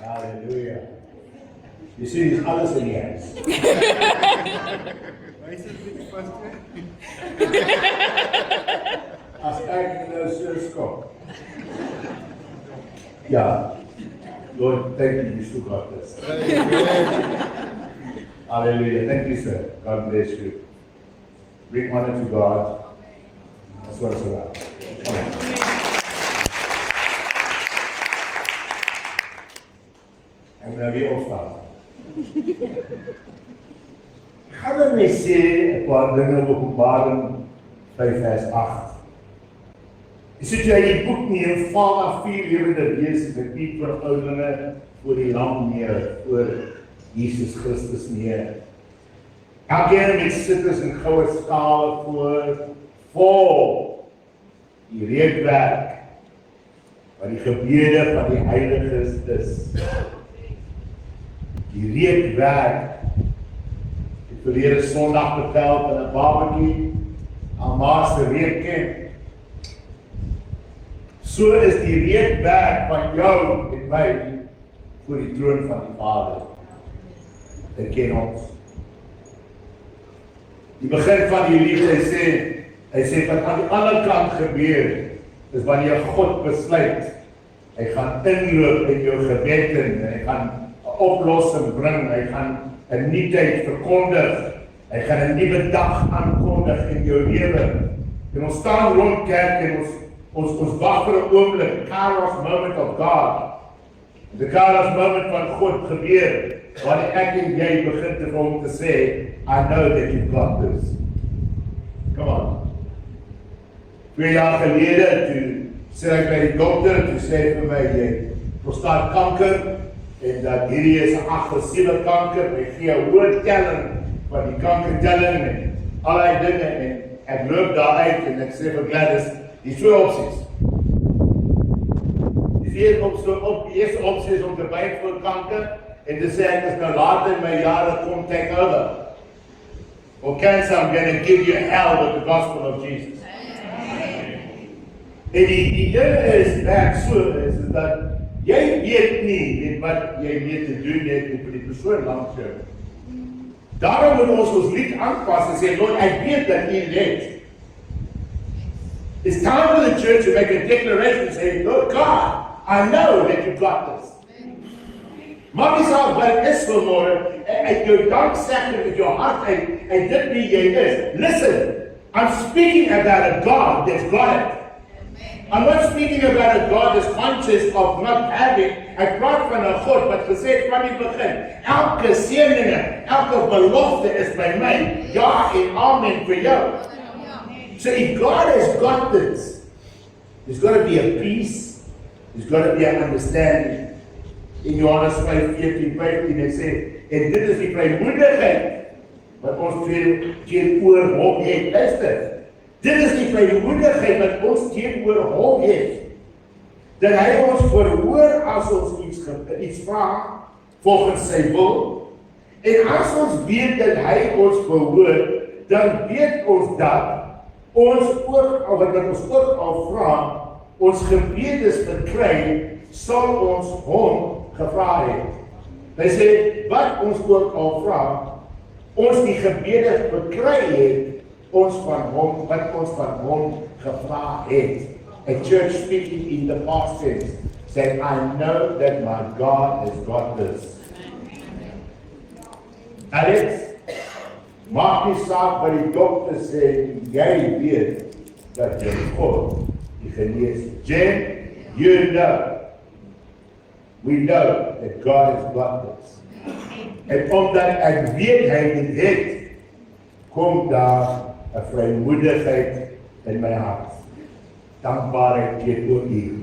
Hallelujah. You see, it's alles in die huis. As ek nou so skok. Ja. Lord, thank you, you still got this. Hallelujah. Thank you, sir. God bless you. Bring honor to God. Dis wat ons raak. En nou weer opstaan. Gaan dan nie sê 'n paar dinge op Openbaring 5 vers 8. Jy sê jy die boek nie en val af 4 lewende wesens met die verhoudinge voor die lam neer, voor Jesus Christus neer. Elkeen met sitters en goue skale voor, vol die reekwerk wat die gebede van die heiliges is. Die reekwerk. Ek verlede Sondag vertel van 'n babatjie, aan ma se reekkamp. So is die reekwerk van jou en my voor die troon van die Vader. Hy ken ons. Die begin van die lied, hy sê wat aan die ander kant gebeur, is wanneer God besluit, hy gaan inloop in jou gebed en hy gaan 'n oplossing bring, hy gaan 'n nuutheid verkondig, hy gaan 'n nuwe dag aankondig in jou lewe. En ons staan rond kerk en ons wag vir 'n oomblik, Kairos moment of God. Die Kairos moment van God gebeur, wanneer ek en jy begin te hom te sê, I know that you've got this. Come on. 2 jaar gelede, toe sê ek by die dokter, toe sê hy vir my, jy prostaatkanker, en dat hierdie is 'n aggressiewe kanker, hy gee 'n hoë telling van die kankertelling en allerlei dinge, en ek loop daar uit en ek sê vir Gladys, die 2 opsies. Die eerste opsie is om te byt vir kanker, en te sê ek is nou later in my jare kom take over. Or cancer, I'm going to give you hell with the gospel of Jesus. En die ding is, is dat jy weet nie wat jy weet te doen het met die persoon langs jou. Daarom moet ons lied aanpas en sê, Lord, ek weet dat jy weet. It's time for the church to make a declaration and say, Lord God, I know that you've got this. Maak nie saak wat het is vanmorgen, uit jou danksegging met jou hart uit dit wie jy is. Listen, I'm speaking about a God that's got it. I'm not speaking about a God that's conscious of not having. Ek praat van 'n God wat gesê het van die begin, elke seëninge, elke belofte is by my, ja en amen vir jou. So if God has got this, there's got to be a peace, there's got to be an understanding. In Johannes 5:14-15 hy sê, en dit is die vrymoedigheid wat ons teenoor hom het. Luister, dit is die vrymoedigheid wat ons teenoor hom het, dat hy ons verhoor as ons iets vra volgens sy wil, en as ons weet dat hy ons verhoor, dan weet ons dat ons ook, wat ons ook al vra, ons gebedes verkry, sal ons hom gevra het. Hy sê, wat ons ook al vra, ons die gebede verkry het, ons van hom, wat ons van hom gevra het. A church speaking in the past tense, said, I know that my God has got this. Alex, maak nie saak wat die dokter sê, jy weet dat jy God die genees. Jen, you know. We know that God has got this. En omdat ek weet hy dit het, kom daar 'n vrymoedigheid in my hart. Dankbaarheid teenoor U.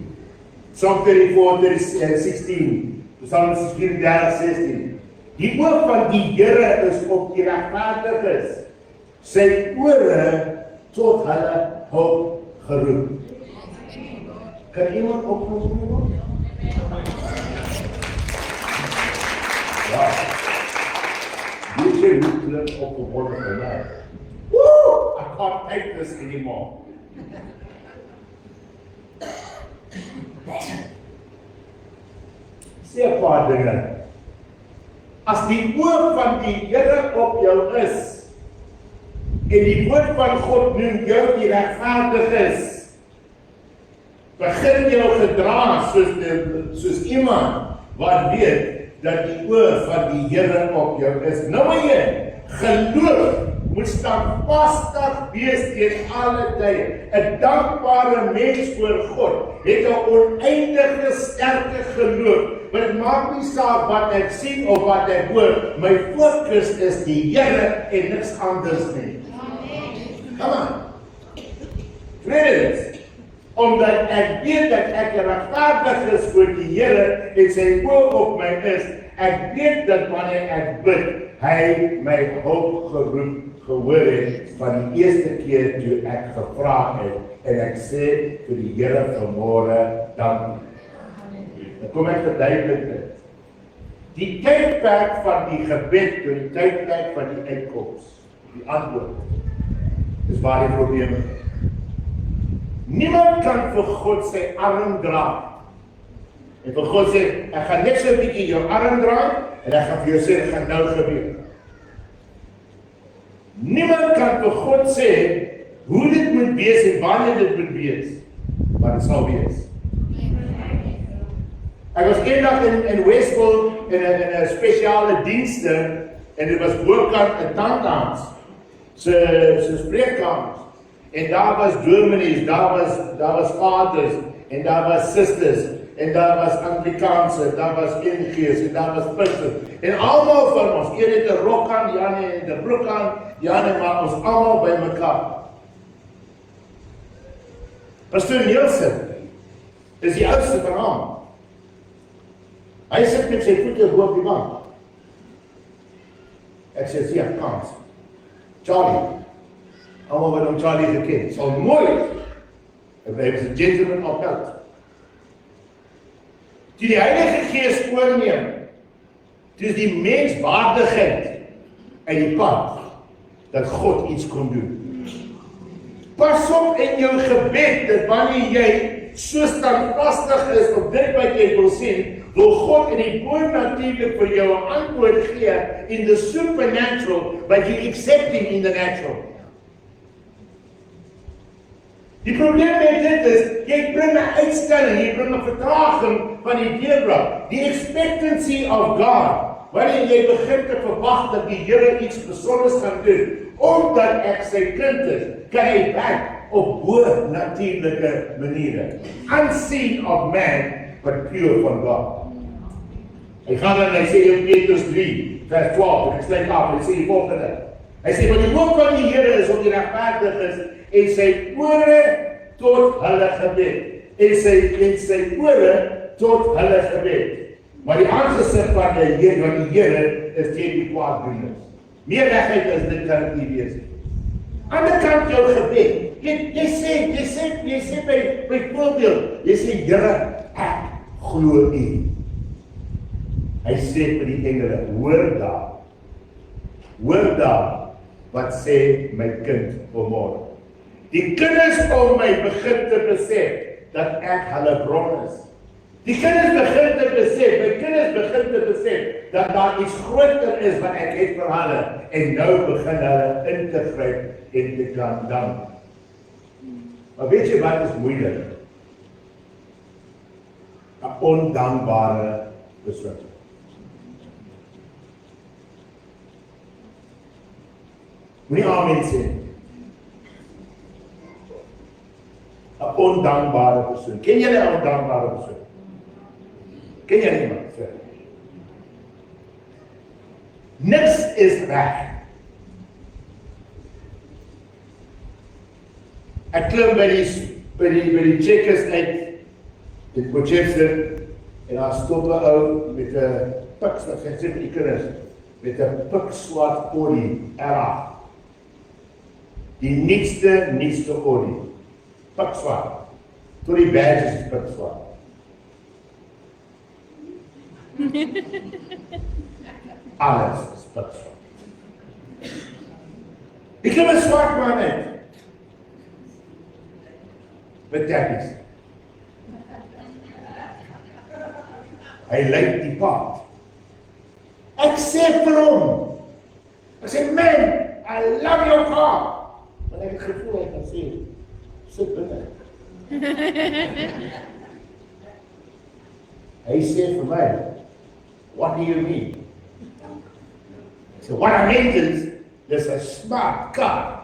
Psalm 34:16. Psalm 34:16. Die oog van die Here is op die regverdiges. Sy ore tot hulle hulp geroep. Kan iemand opkom? Ja. Weet jy hoe klink op die woorde van my? Woo! I can't take this anymore. Sê 'n paar dinge. As die oog van die Here op jou is, en die woord van God noem jou die regverdiges, begin jou gedra soos iemand wat weet dat die oog van die Here op jou is. Nommer 1, geloof moet standvastig wees teen alle tye. 'n Dankbare mens voor God het 'n oneindige sterke geloof. Maar dit maak nie saak wat ek sien of wat ek hoor. My fokus is die Here en niks anders nie. Come on. Tweedens, omdat ek weet dat ek regverdig is voor die Here en sy oog op my is, ek weet dat wanneer ek bid, hy my hulp gehoor het van die eerste keer toe ek gevra het en ek sê vir die Here vanmôre dankie. Dan kom ek verduidelik dit. Die tydperk van die gebed tot die tydperk van die uitkoms, die antwoord, is waar die probleem is. Niemand kan vir God sy arm dra. En vir God sê, ek gaan net so 'n bietjie jou arm draai en ek gaan vir jou sê, dit gaan nou gebeur. Niemand kan vir God sê hoe dit moet wees en wanneer dit moet wees, maar dit sal wees. Ek was eendag in Westville in 'n spesiale dienste en dit was bokant 'n tandarts se spreekkamers. En daar was dominees, daar was vaders en daar was susters en daar was Anglikaanse, daar was NG's en daar was pinters. En almal van ons, een het 'n rok aan, die ander het 'n broek aan, die ander maar ons almal by mekaar. Pastor Nielsen is die oudste van hom. Hy sit met sy voete bo op die bank. Ek sê, "Zie, kans. Charlie." Almal wat hom Charlie geken, sal mooi. En hy was 'n gentleman of God. Toe die Heilige Gees oorneem, toe is die menswaardigheid uit die pad dat God iets kon doen. Pas op in jou gebed dat wanneer jy so standvastig is op dit wat jy wil sien, wil God in die bonatuurlik vir jou 'n antwoord gee in the supernatural, but you accepting in the natural. Die probleem met dit is, jy bring 'n uitstelling, jy bring 'n vertraging van die deurbraak. Die expectancy of God, wanneer jy begin te verwag dat die Here iets besonders gaan doen, omdat ek sy kind is, kan hy werk op bo-natuurlike maniere. Unseen of man, but pure from God. Hy gaan dan, hy sê in Petrus 3, vers 12, en ek sluit af, hy sê die volgende. Hy sê, want die oog van die Here is op die regverdig is, en sy ore tot hulle gebed. En sy ore tot hulle gebed. Maar die aangesig van die Here is teen die kwaaddoeners. Meer regheid as dit kan het nie wees. Aan die kant jou gebed. Jy sê byvoorbeeld, jy sê, Here, ek glo U. Hy sê vir die engele, hoor daar, wat sê my kind vanmôre. Die kinders om my begin te besef, dat ek hulle bron is. Die kinders begin te besef, my kinders begin te besef, dat daar iets groter is wat ek het vir hulle, en nou begin hulle in te gryp en te kan dank. Maar weet jy wat is moeilik? 'n Ondankbare persoon. Nie amen sê. 'n Ondankbare persoon. Ken jy 'n ondankbare persoon? Ken jy iemand? Niks is reg. Ek klim by die checkers uit, dit Potchefstroom, en daar stop 'n ou met 'n piks, wat sê vir die kinders, met 'n pikswart Audi R8. Die nuutste Audi. Pikswart. Tot die badges is pikswart. Alles is pikswart. Ek klim 'n swart man uit. Met tekkies. Hy lyk die pad. Ek sê vir hom, ek sê, man, I love your car. Want ek het gevoel, hy kan sê, sit binne. Hy sê vir my, what do you mean? So what I meant is, dis 'n smart kar.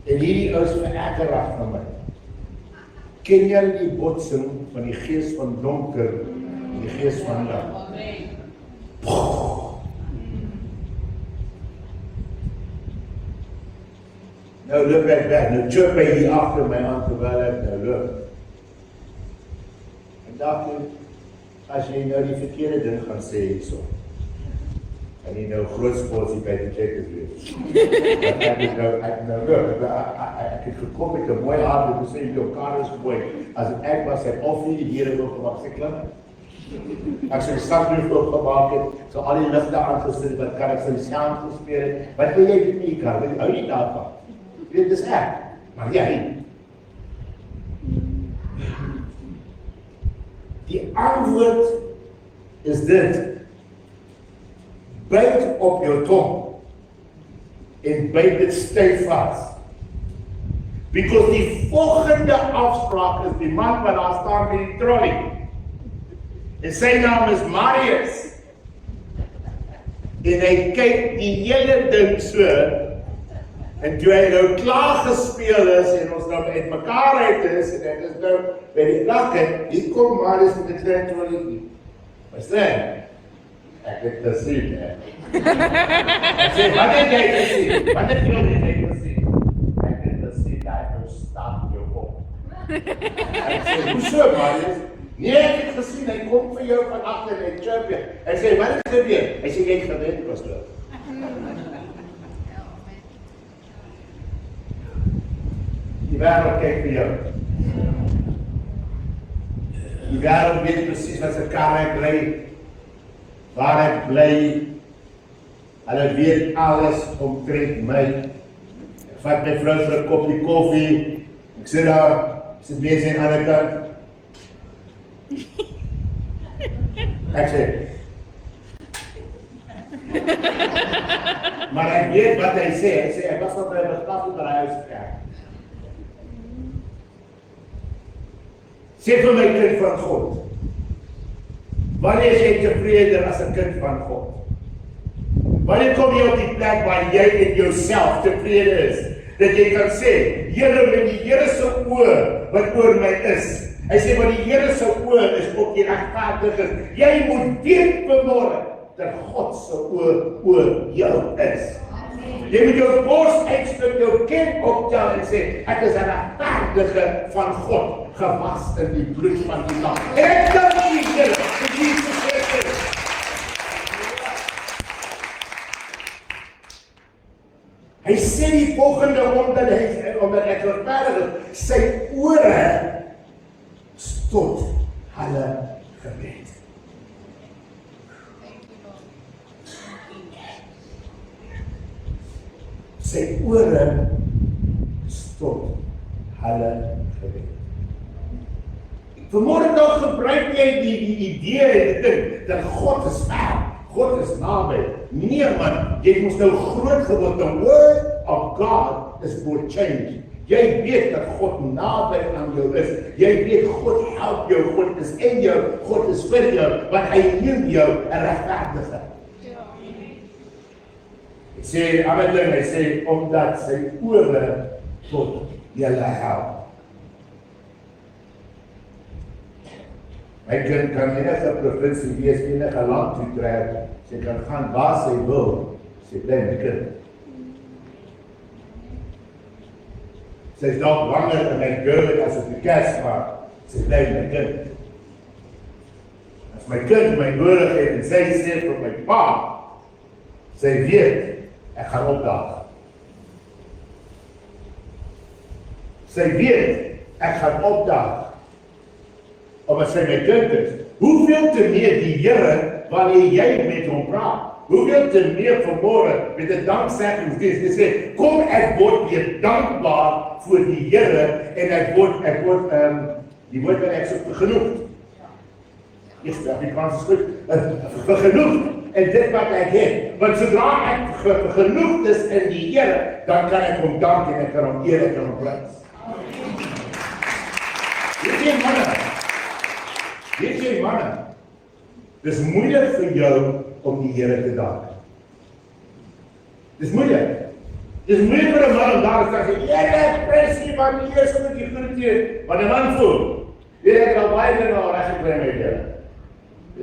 En hierdie ou is verergerig van my. Ken jy die botsing van die gees van donker en die gees van lig? Nou loop ek weg, nou chirp hy hier agter my aan terwyl ek nou loop. En dacht jy, as jy nou die verkeerde ding gaan sê hierso, en jy nou groot sportsie by die checkers wees. Ek het gekom met 'n mooi hart en gesê, jou kar is mooi. As ek was, het of nie die Here wil gemaak, sê klim. Ek sê die stadroof opgemaak het, so al die ligte aangesit, wat kan ek sy saam gespeel het, wat wil jy doen met die kar? Hou nie daarvan. Dit is ek, maar jy. Die antwoord is dit. Byt op jou tong en byt dit styf vas. Because die volgende afspraak is die man wat daar staan met die trolley. En sy naam is Marius. En hy kyk die hele ding so. En toe hy nou klaar gespeel is en ons nou met mekaar uit is en ek is nou by die plek en hier kom Marius met die klein trolley. Verstaan? Ek het gesien, hè. Ek sê, wat het jy gesien? Wat het jy gesien? Ek het gesien, dat hy nou stap jou op. Ek sê, hoeso, Marius? Nee, ek het gesien, hy kom vir jou van achter en hy chirp jy. Ek sê, wat het gebeur? Hy sê, jy het gewend, pastoor. Die wêreld kyk vir jou. Die wêreld weet presies wat sy kar ek ry, waar ek bly. Hulle weet alles omtrent my. Ek vat my vrou vir 'n koppie koffie. Ek sit daar, sit bezig aan die ander kant. Ek sê. Maar ek weet wat hy sê. Hy sê, ek was op 'n begrafenis by die huis gekyk. Sê vir my kind van God. Wanneer is jy tevrede as 'n kind van God? Wanneer kom jy op die plek waar jy in jouself tevrede is? Dat jy kan sê, Here, met die Here se oë wat oor my is. Hy sê, want die Here se oë is op die regverdiges. Jy moet weet vanmôre dat God se oë oor jou is. Jy moet jou bors uitsteek, jou kind optel en sê, ek is 'n regverdige van God, gewas in die bloed van die Lam. Ek dank die Here vir Jesus Christus. Hy sê die volgende, omdat ek regverdig is, sy ore tot hulle gebed. Sy ore tot hulle gebed. Vanmôre nog gebruik jy die idee en die ding dat God is ver, God is naby. Nee man, jy moes nou groot geword. The word of God is for change. Jy weet dat God naby aan jou is. Jy weet God help jou, God is in jou, God is vir jou, want hy neem jou 'n regverdige. Hy sê, ander ding, hy sê, omdat sy ore tot julle help. My kind kan enige provinsie wees, enige land toe trek, sy kan gaan waar sy wil, sy bly my kind. Sy is dalk langer in my girl as op die kerk, maar sy bly my kind. As my kind my nodig het en sy sê vir my pa, sy weet, ek gaan opdaag. Sy weet, ek gaan opdaag. Omdat sy my kind is. Hoeveel te meer die Here wanneer jy met hom praat? Hoeveel te meer vanmôre met 'n dankseggingdiens. Jy sê, kom ek word weer dankbaar voor die Here en ek word die woord wat ek so genoeg. Yes, die Afrikaans is goed. Genoeg en dit wat ek het. Want sodra ek genoeg is in die Here, dan kan ek hom dank en ek kan hom eer en ek kan hom prys. Weet jy manne, dis moeilik vir jou om die Here te dank. Dis moeilik. Dis moeilik vir 'n man om daar te sê, "Ja, presie, maar nie eens met die groete." Wat 'n man voel. Weet ek al baie dinge al reg gekry met julle.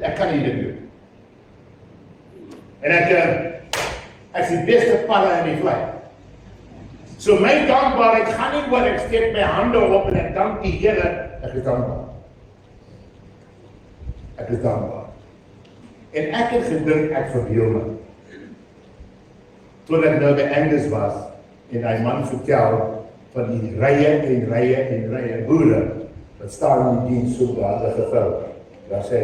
Ek kan nie dit doen. En ek is die beste padda in die vlei. So my dankbaarheid gaan nie oor ek steek my hande op en ek dank die Here, ek is dankbaar. Ek is dankbaar. En ek het gedink ek verbeel my. Toe ek nou by Angus was en hy man vertel van die rye boere wat staan in die diens so daar gevul. Dan sê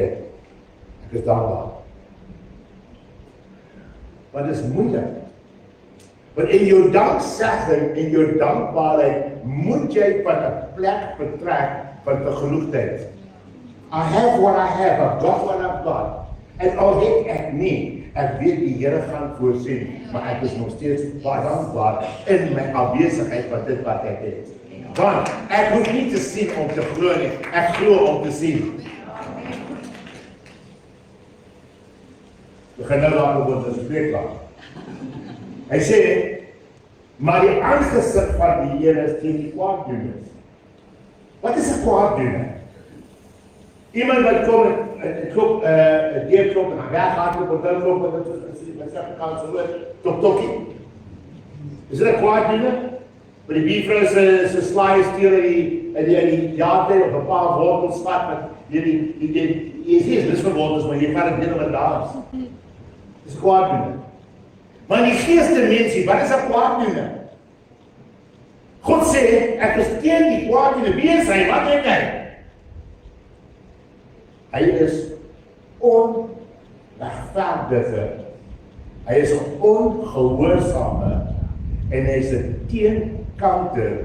ek is dankbaar. Want dit is moeilik. Want in jou danksegging, in jou dankbaarheid, moet jy van 'n plek vertrek van vergenoegdheid. I have what I have, I've got what I've got. En al het ek nie, ek weet die Here gaan voorsien, maar ek is nog steeds baie dankbaar in my afwesigheid van dit wat ek het. Want ek hoef nie te sien om te glo nie, ek glo om te sien. We gaan nou daar op ons spreekplaas. Hy sê, maar die aangesig van die Here is teen die kwaaddoeners. Wat is 'n kwaaddoener? Iemand wat kom en klop, deurklop en weghardloop en doodklop en wat sê ek kan so woord, tokkie. Is dit 'n kwaaddoener? Maar die buurvrou se slaai steel in die jaartyd op 'n paar wortels vat met jy sê dis vir wortels, maar jy vat dit net oor daars. Dis kwaaddoener. Maar die geeste mensie, wat is 'n kwaaddoener? God sê, ek is teen die kwaaddoener. Wie is hy? Wat is hy? Hy is onregverdige. Hy is 'n ongehoorsame en hy is 'n teenkanter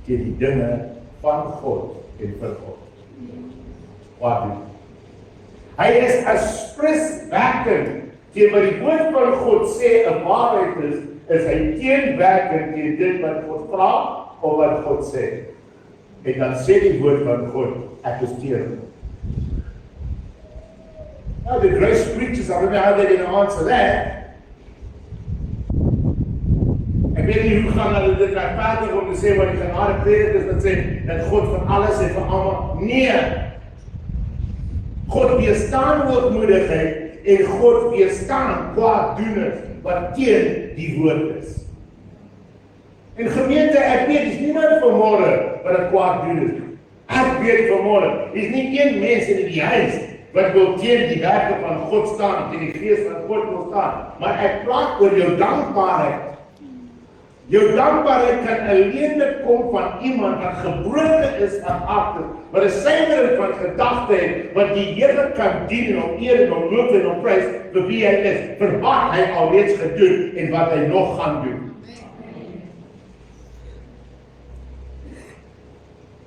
teen die dinge van God en vir God. Kwaaddoener. Hy is 'n spriswerker. Teen wat die woord van God sê 'n waarheid is hy teenwerkend teen dit wat God vra of wat God sê. En dan sê die woord van God, ek is teen. Now the grace preachers, I don't know how they're going to answer that. Ek weet nie hoe gaan hulle dit verder om te sê wat die genade predikers dat sê dat God van alles en van almal. Nee. God weerstaan hoogmoedigheid en God weerstaan kwaaddoeners wat teen die woord is. En gemeente, ek weet, is niemand vanmôre wat 'n kwaaddoener is. Ek weet vanmôre, is nie een mens in die huis wat wil teen die werke van God staan, teen die gees van God wil staan. Maar ek praat oor jou dankbaarheid. Jou dankbaarheid kan alleen kom van iemand wat gebroken is van harte, wat 'n suiwering van gedagte het, wat die Here kan dien en om eer en om loof en om prys vir wie hy is, vir wat hy alreeds gedoen en wat hy nog gaan doen.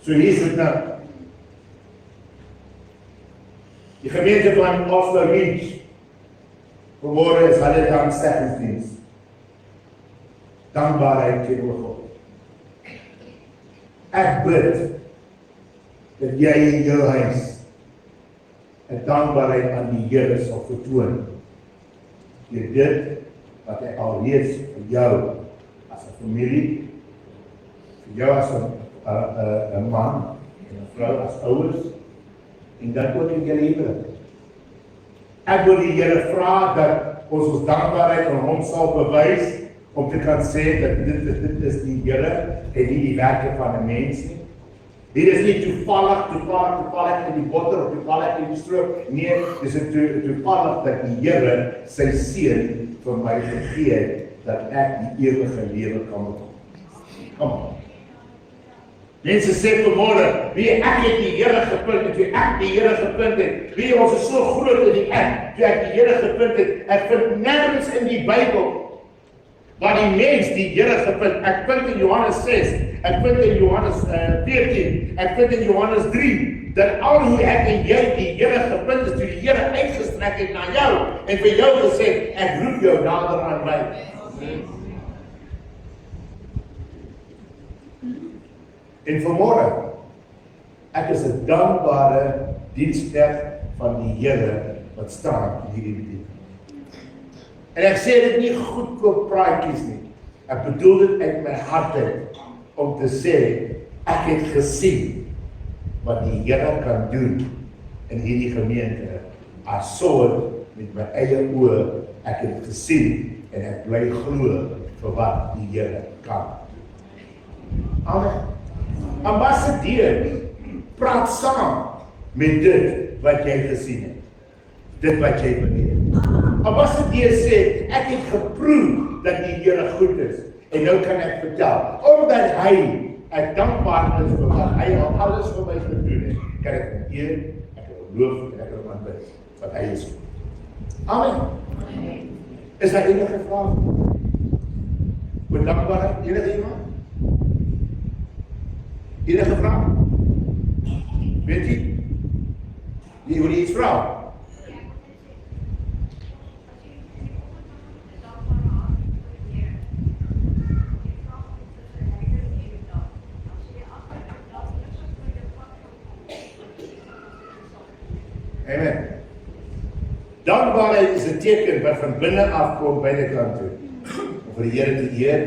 So hier is dit nou. Die gemeente van Oslo Ridge, vanmôre is hulle dankseggingdiens. Dankbaarheid teenoor God. Ek bid dat jy in jou huis 'n dankbaarheid aan die Here sal vertoon. Deur dit wat hy alreeds vir jou as 'n familie, vir jou as 'n man en 'n vrou as ouers en dan ook in julle huwelik. Ek wil die Here vra dat ons dankbaarheid aan hom sal bewys om te kan sê dat dit is die Here en nie die werke van 'n mens nie. Dit is nie toevallig in die botter of toevallig in die stroop. Nee, dis toevallig dat die Here sy seun vir my gegee het dat ek die ewige lewe kan bekom. Kom on. Mense sê vanmôre, wie ek het die Here gevind het, wie ek die Here gevind het, wie ons is so groot in die ek, wie ek die Here gevind het, ek vind nergens in die Bybel waar die mens die Here gevind, ek vind in Johannes 6, ek vind in Johannes 14, ek vind in Johannes 3, dat al hoe ek en jy die Here gevind is, toe die Here uitgestrek het na jou, en vir jou gesê, ek roep jou nader aan my. En vanmôre, ek is 'n dankbare diensknegt van die Here wat staan in hierdie bediening. En ek sê dit nie goedkoop praatjies nie. Ek bedoel dit uit my hart uit om te sê, ek het gesien wat die Here kan doen in hierdie gemeente. Ek saw dit met my eie oë, ek het dit gesien en ek bly glo vir wat die Here kan. Amen. Ambassadeur, praat saam met dit wat jy gesien het. Dit wat jy beleef. Ambassadeur sê, ek het geproef dat die Here goed is. En nou kan ek vertel, omdat hy ek dankbaar is vir wat hy al alles vir my gedoen het, kan ek hom eer, ek kan hom loof en ek kan hom aanbid, want hy is goed. Amen. Is daar enige vraag? Oor dankbaarheid, enige iemand? Enige vraag? Weet jy? Jy wil iets vraag? Amen. Dankbaarheid is 'n teken wat van binne af kom binnekant toe. Om vir die Here te eer,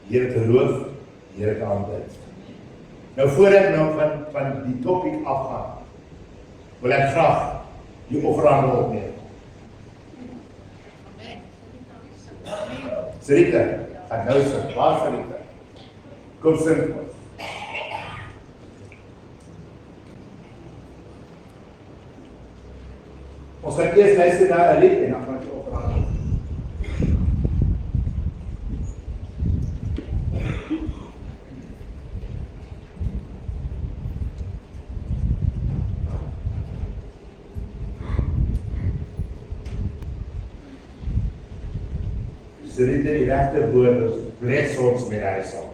die Here te loof, die Here te aanbid. Nou voor ek nou van die topik afgaan, wil ek graag die offerande opneem. Sarita, gaan nou sing. Waar Sarita? Kom sing. Ons gaan eers luister na 'n lied en dan gaan ons offerande. Sarita, die regte woord is, bless ons met hy sal.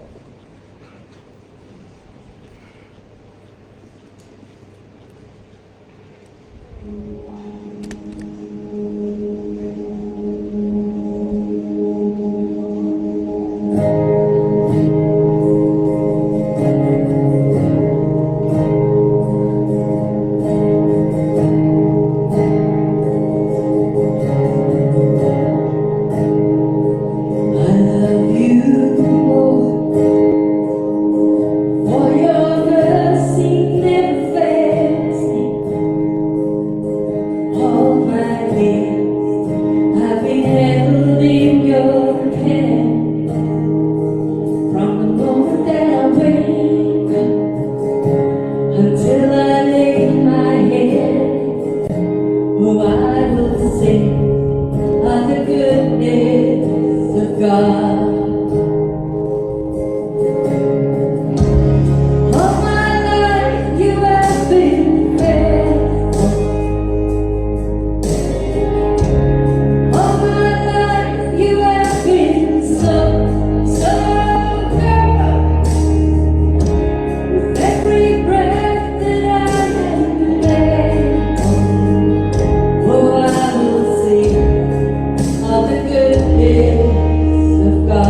Of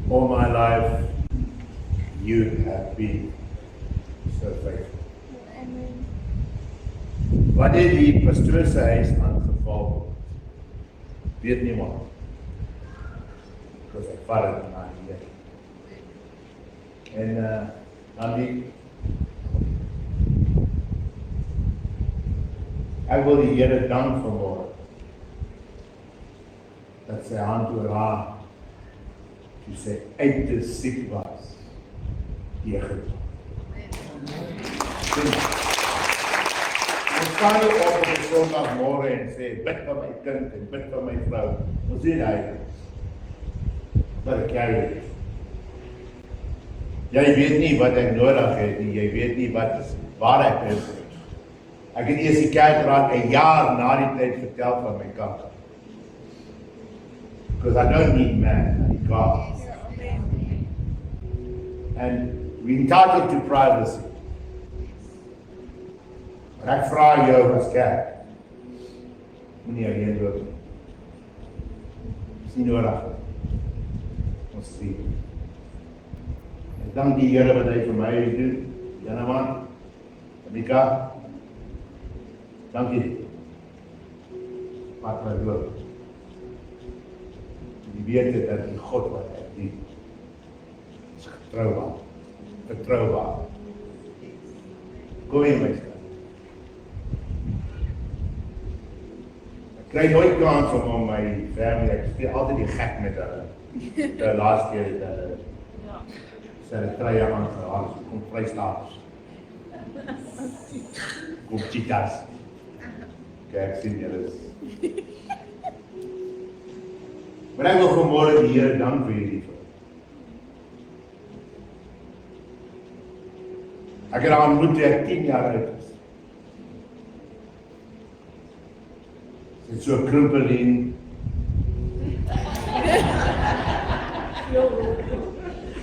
all my life, you have been so faithful. Wanneer die pastoor se huis aangeval word, weet niemand. Because ek vat dit na die Here. En dan ek wil die Here dank vanmôre dat sy hand oor haar toe sy uiters siek was, deurgedraai. Ons staan nie op 'n Sondagmôre en sê, bid vir my kind en bid vir my vrou. Ons sê hy, wat carry it. Jy weet nie wat ek nodig het nie, jy weet nie waar ek is. Ek het eers die kerkraad 'n jaar na die tyd vertel van my kanker. Because I don't need man, I need God. And we're entitled to privacy. Maar ek vra jou as kerk, moenie alleen loop nie. Dis nie nodig. Ons sien. Ek dank die Here wat hy vir my doen. Janaman, Amika, dankie. Wat my loop. Die weet dat die God wat ek dien, is vertroubaar. Kom in my skat. Ek kry nooit kans om my family, ek speel altyd die gek met hulle. De laaste keer het hulle sy treie aangehaal, kom vrystaats. Kom cheetahs. Kijk, sien julle is. Maar ek wil vanmôre die Here dank vir hierdie. Ek het haar ontmoet toe ek 10 jaar oud is. Sy het so 'n krumpeling.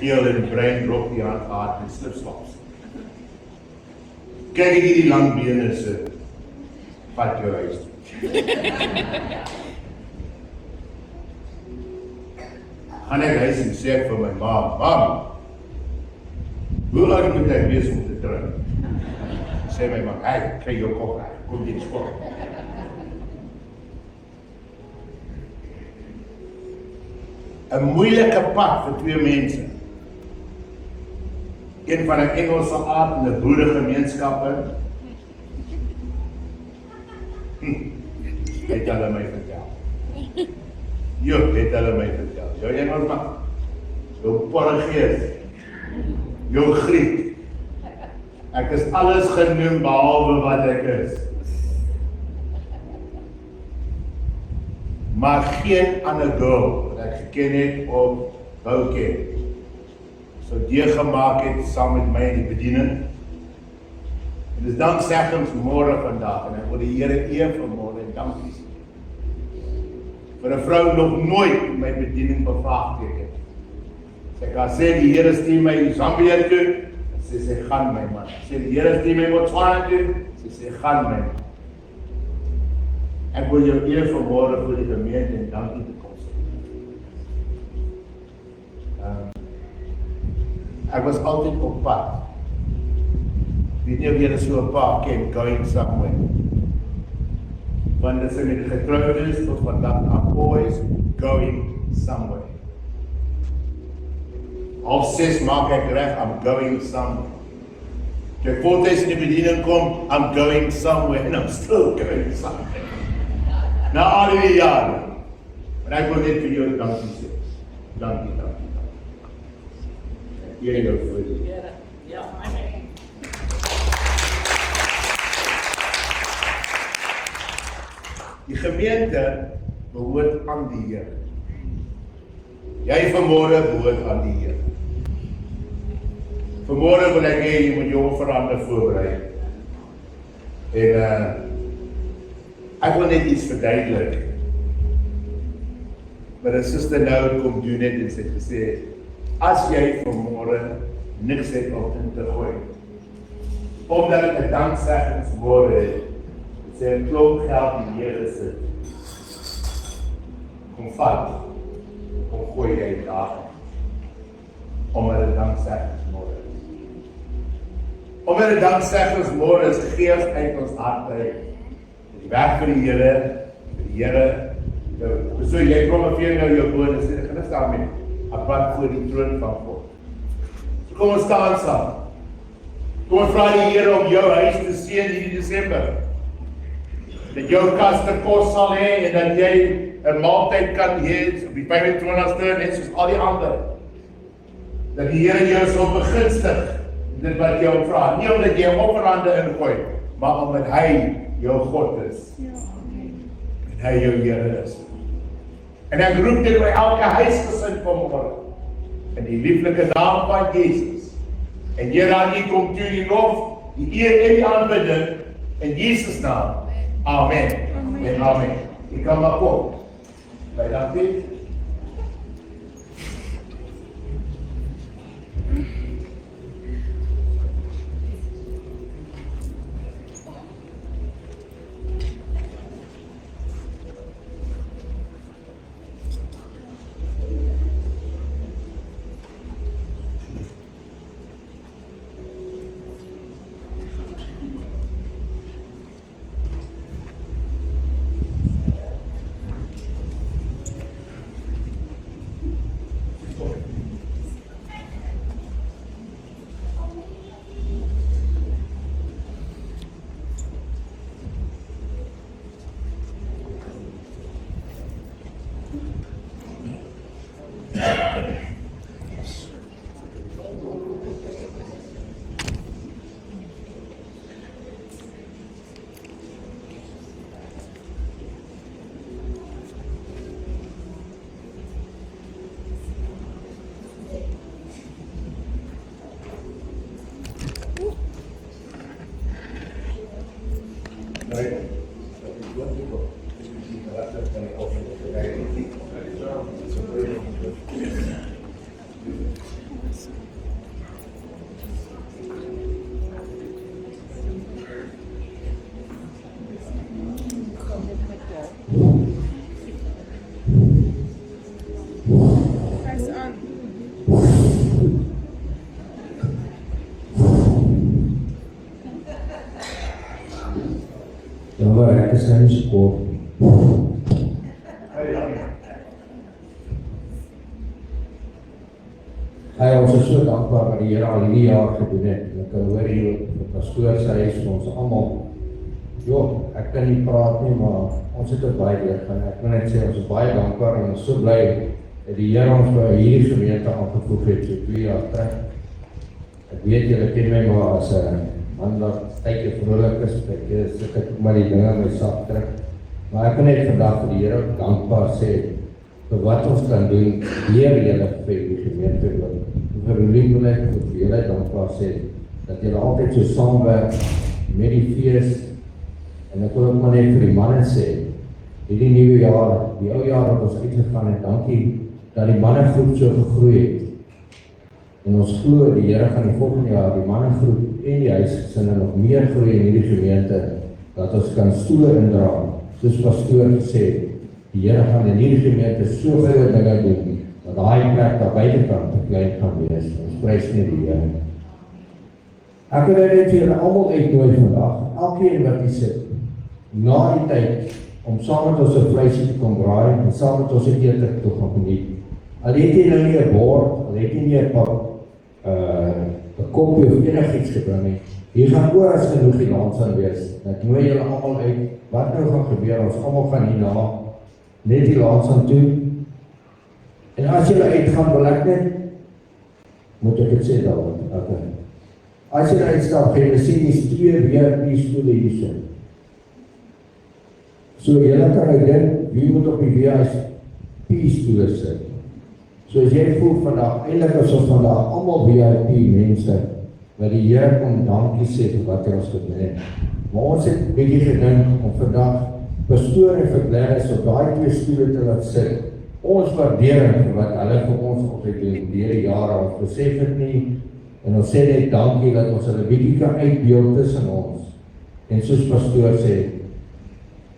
Heel en brein drop die hand gehad met slipslaps. Kyk ek hierdie lang bene se vat jou huis toe. Gaan ek huis en sê ek vir my mam, hoe lang moet ek wees om te drink? Sê my mam, hey, kry jou kop reg, kom jy skool. Een moeilike pad vir twee mense. Een van 'n Engelse aard in 'n boeregemeenskappe. Het hulle my vertel. Het hulle my vertel. Jou Engelsman, jou Portugees, jou Griek. Ek is alles genoem behalwe wat ek is. Maar geen ander girl wat ek geken het of wou ken, so deurgemaak het saam met my in die bediening. En dis dankseggings môre vandag en ek wil die Here eer vanmôre en dankie sê. Vir 'n vrou nog nooit my bediening bevraagteken. Sy kan sê die Here stuur my Zambië toe, sy gaan my man. Sê die Here stuur my Botswana toe, sy gaan my man. Ek wil jou eer vanmôre vir die gemeente en dankie te kom sê. Ek was altyd op pad. Weet nie of jy so 'n paar ken, going somewhere. Want dit is met getroud is tot vandag, I'm always going somewhere. 6:30 maak ek reg, I'm going somewhere. Toe ek voltyds in die bediening kom, I'm going somewhere and I'm still going somewhere. Na al die jare. Maar ek wil net vir jou dankie sê. Dankie. Jy jou voor die. Ja, Die gemeente behoort aan die Here. Jy vanmôre behoort aan die Here. Vanmôre wil ek hê jy moet jou offerande voorberei. En ek wil net iets verduidelik. Maar 'n suster nou kom doen net en sy het gesê, as jy vanmôre niks het om in te gooi, omdat ek 'n dankseggings het, sê 'n klomp geld die Here sit. Kom vat, kom gooi jy daar. omdat dit dankseggingmôre is. Omdat dit dankseggingmôre is, gee ons uit ons harte uit. Die weg vir die Here, so jy promoveer nou jou woord en sê, ek gaan dit daarmee, apart voor die troon van God. So kom ons staan saam. Kom ons vra die Here om jou huis te seën hierdie Desember. Dat jou kaste kos sal hê en dat jy 'n maaltyd kan hê op die 25ste net soos al die ander. Dat die Here jou sal begunstig dit wat jy hom vra. Nie omdat jy offerande ingooi, maar omdat hy jou God is. En hy jou Here is. En ek roep dit by elke huisgesin vanmôre in die lieflike naam van Jesus. En Here, aan U kom toe die lof, die eer en die aanbidding in Jesus naam. Amen. En amen. U kan maar kom. By dankie. Ek is nou so kort. Ons is so dankbaar wat die Here al hierdie jaar gedoen het. Ek kan hoor hier op die pastoor se huis vir ons almal. Ek kan nie praat nie, maar ons het dit baie leer gaan. Ek wil net sê ons is baie dankbaar en ons is so bly dat die Here ons by hierdie gemeente aangevoeg het so 2 jaar terug. Ek weet julle ken my maar as 'n man wat tydjie vrolik is, ek het maar die dinge my sak terug. Maar ek kan net vandag vir die Here dankbaar sê vir wat ons kan doen deur julle vir die gemeente wil. Vir jullie wil ek vir julle dankbaar sê dat julle altyd so saamwerk met die fees. En ek wil ook maar net vir die manne sê, hierdie nuwe jaar, die ou jaar wat ons uitgegaan het, dankie dat die mannegroep so gegroei het. En ons glo die Here gaan die volgende jaar die mannegroep en die huisgesinne nog meer groei in hierdie gemeente, dat ons kan stoele indra, soos pastoor gesê, die Here gaan in hierdie gemeente so groot dinge doen, dat daai plek daar buitekant te klein gaan wees. Ons prys net die Here. Ek wil net vir julle almal uitnooi vandag, elkeen wat hier sit, na die tyd, om saam met ons 'n vleisie te kom braai, en saam met ons 'n ete te gaan geniet. Al het jy nou nie 'n bord, al het jy nie 'n koppie of enigiets gebring nie, hier gaan oor as genoeg die land sal wees. Ek nooi julle almal uit, wat nou gaan gebeur, ons almal gaan hierna, net die land sal toe. En as julle uitgaan, wil ek net, moet ek het sê daarom, as julle uitstap, gaan julle sien die 2 VIP-stoele hierso. So julle kan uitdink, wie moet op die VIP-stoele sit. So as jy voel vandag, eintlik is ons vandag almal VIP mense, wat die Here kom dankie sê vir wat hy ons gedoen het. Maar ons het bietjie gedink om vandag pastoor en verkleris op daai 2 stoele te laat sit. Ons waardering vir wat hulle vir ons altyd doen deur die jare, ons besef dit nie, en ons sê net dankie dat ons hulle bietjie kan uitbeeld tussen ons. En soos pastoor sê,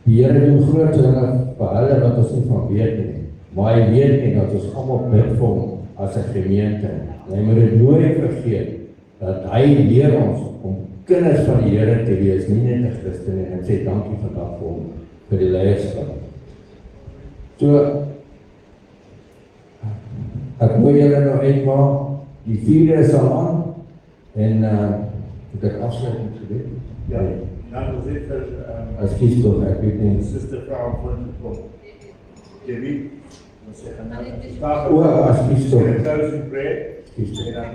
die Here doen groot dinge vir hulle wat ons nie van weet nie. Maar hy weet nie dat ons almal bid vir hom, as 'n gemeente. Jy moet dit nooit vergeet dat hy leer ons om kinders van die Here te wees, nie net 'n Christen nie. Ek sê dankie vandag vir hom vir die leierskap. So ek wil julle nou uitmaak, die 4de is al aan en moet ek afsluiting gebed? Ja, dan is dit vir Ekskuus tog, ek weet nie. Sister Frau van kom. Jy weet, ons sê gaan nou start O, ekskuus tog. met 'n closing prayer. Ekskuus tog. En dan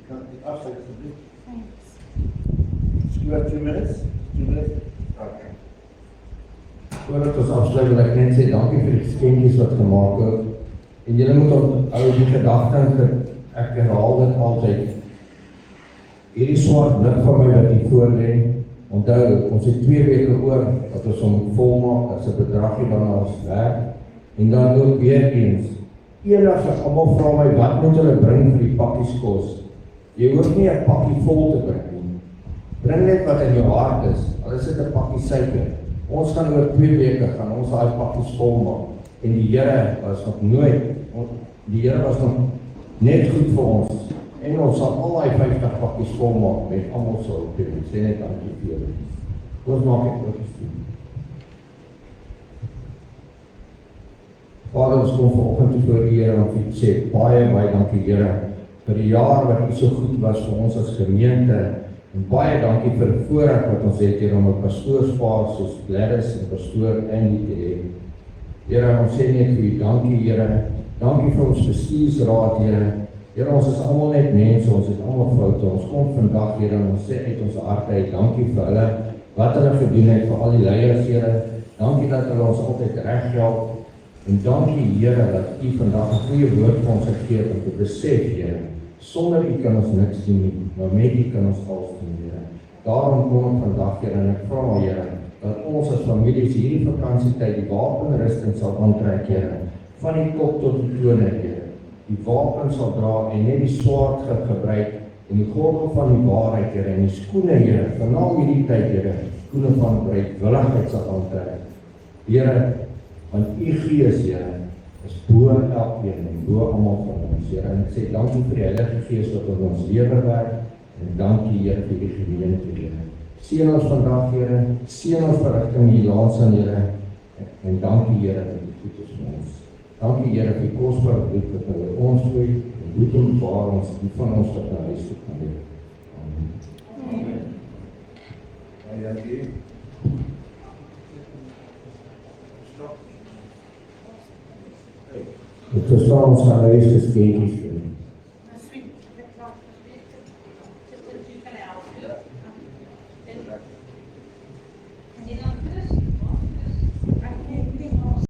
kan ek afsluit asseblief. You have 2 minutes? 2 minutes? Okay. Voordat ons afsluit wil ek net sê dankie vir die geskenkies wat gemaak het. En julle moet onthou die gedagte, ek herhaal dit altyd. Hierdie swart lig van my wat hier voor lê, onthou, ons het 2 weke oor dat ons hom volmaak as 'n bedragie dan ons werk. En dan ook weer eens, eendag as almal vra my wat moet hulle bring vir die pakkies kos? Jy hoef nie 'n pakkie vol te bring nie. Bring net wat in jou hart is. Al is dit 'n pakkie suiker. Ons gaan oor 2 weke gaan ons daai pakkies volmaak. En die Here was nog nooit, die Here was nog net goed vir ons. En ons sal al daai 50 pakkies volmaak met almal se hulp. Ek sê net dankie vir julle. Ons maak dit ook gestuur. Vader, ons kom vanoggend voor die Here om vir u te sê baie dankie Here vir die jaar wat u so goed was vir ons as gemeente. En baie dankie vir die voorreg wat ons het hier om 'n pastoorspaar soos Gladys en pastoor Andy te hê. Here, ons sê net vir u dankie Here. Dankie vir ons bestuursraad Here. Here, ons is almal net mense, ons het almal foute. Ons kom vandag Here en ons sê uit ons harte uit dankie vir hulle wat hulle gedoen het vir al die leiers Here. Dankie dat hulle ons altyd reg help. En dankie Here dat u vandag 'n goeie woord vir ons gegee het om te besef Here. Sonder u kan ons niks doen nie, maar met u kan ons alles doen Here. Daarom kom ek vandag Here en ek vra Here dat ons as families hierdie vakansietyd die wapenrusting sal aantrek Here. Van die kop tot die tone Here. Die wapen sal dra en net die swaard gebruik en die gordel van die waarheid Here en die skoene Here, veral hierdie tyd Here, skoene van bereidwilligheid sal aantrek. Here, want u Gees Here is bo elkeen en bo almal van ons Here. En ek sê dankie vir die Heilige Gees wat in ons lewe werk en dankie Here vir die gemeente Here. Seën ons vandag Here, seën ons verrigting hier laas aan Here en dankie Here dat u goed is vir ons. Dankie Here vir die kosbare bloed wat oor ons vloei en bloed en bewaar ons die van ons wat na huis toe kan leef. Amen. Baie dankie. Ek verstaan ons gaan huis geskenkies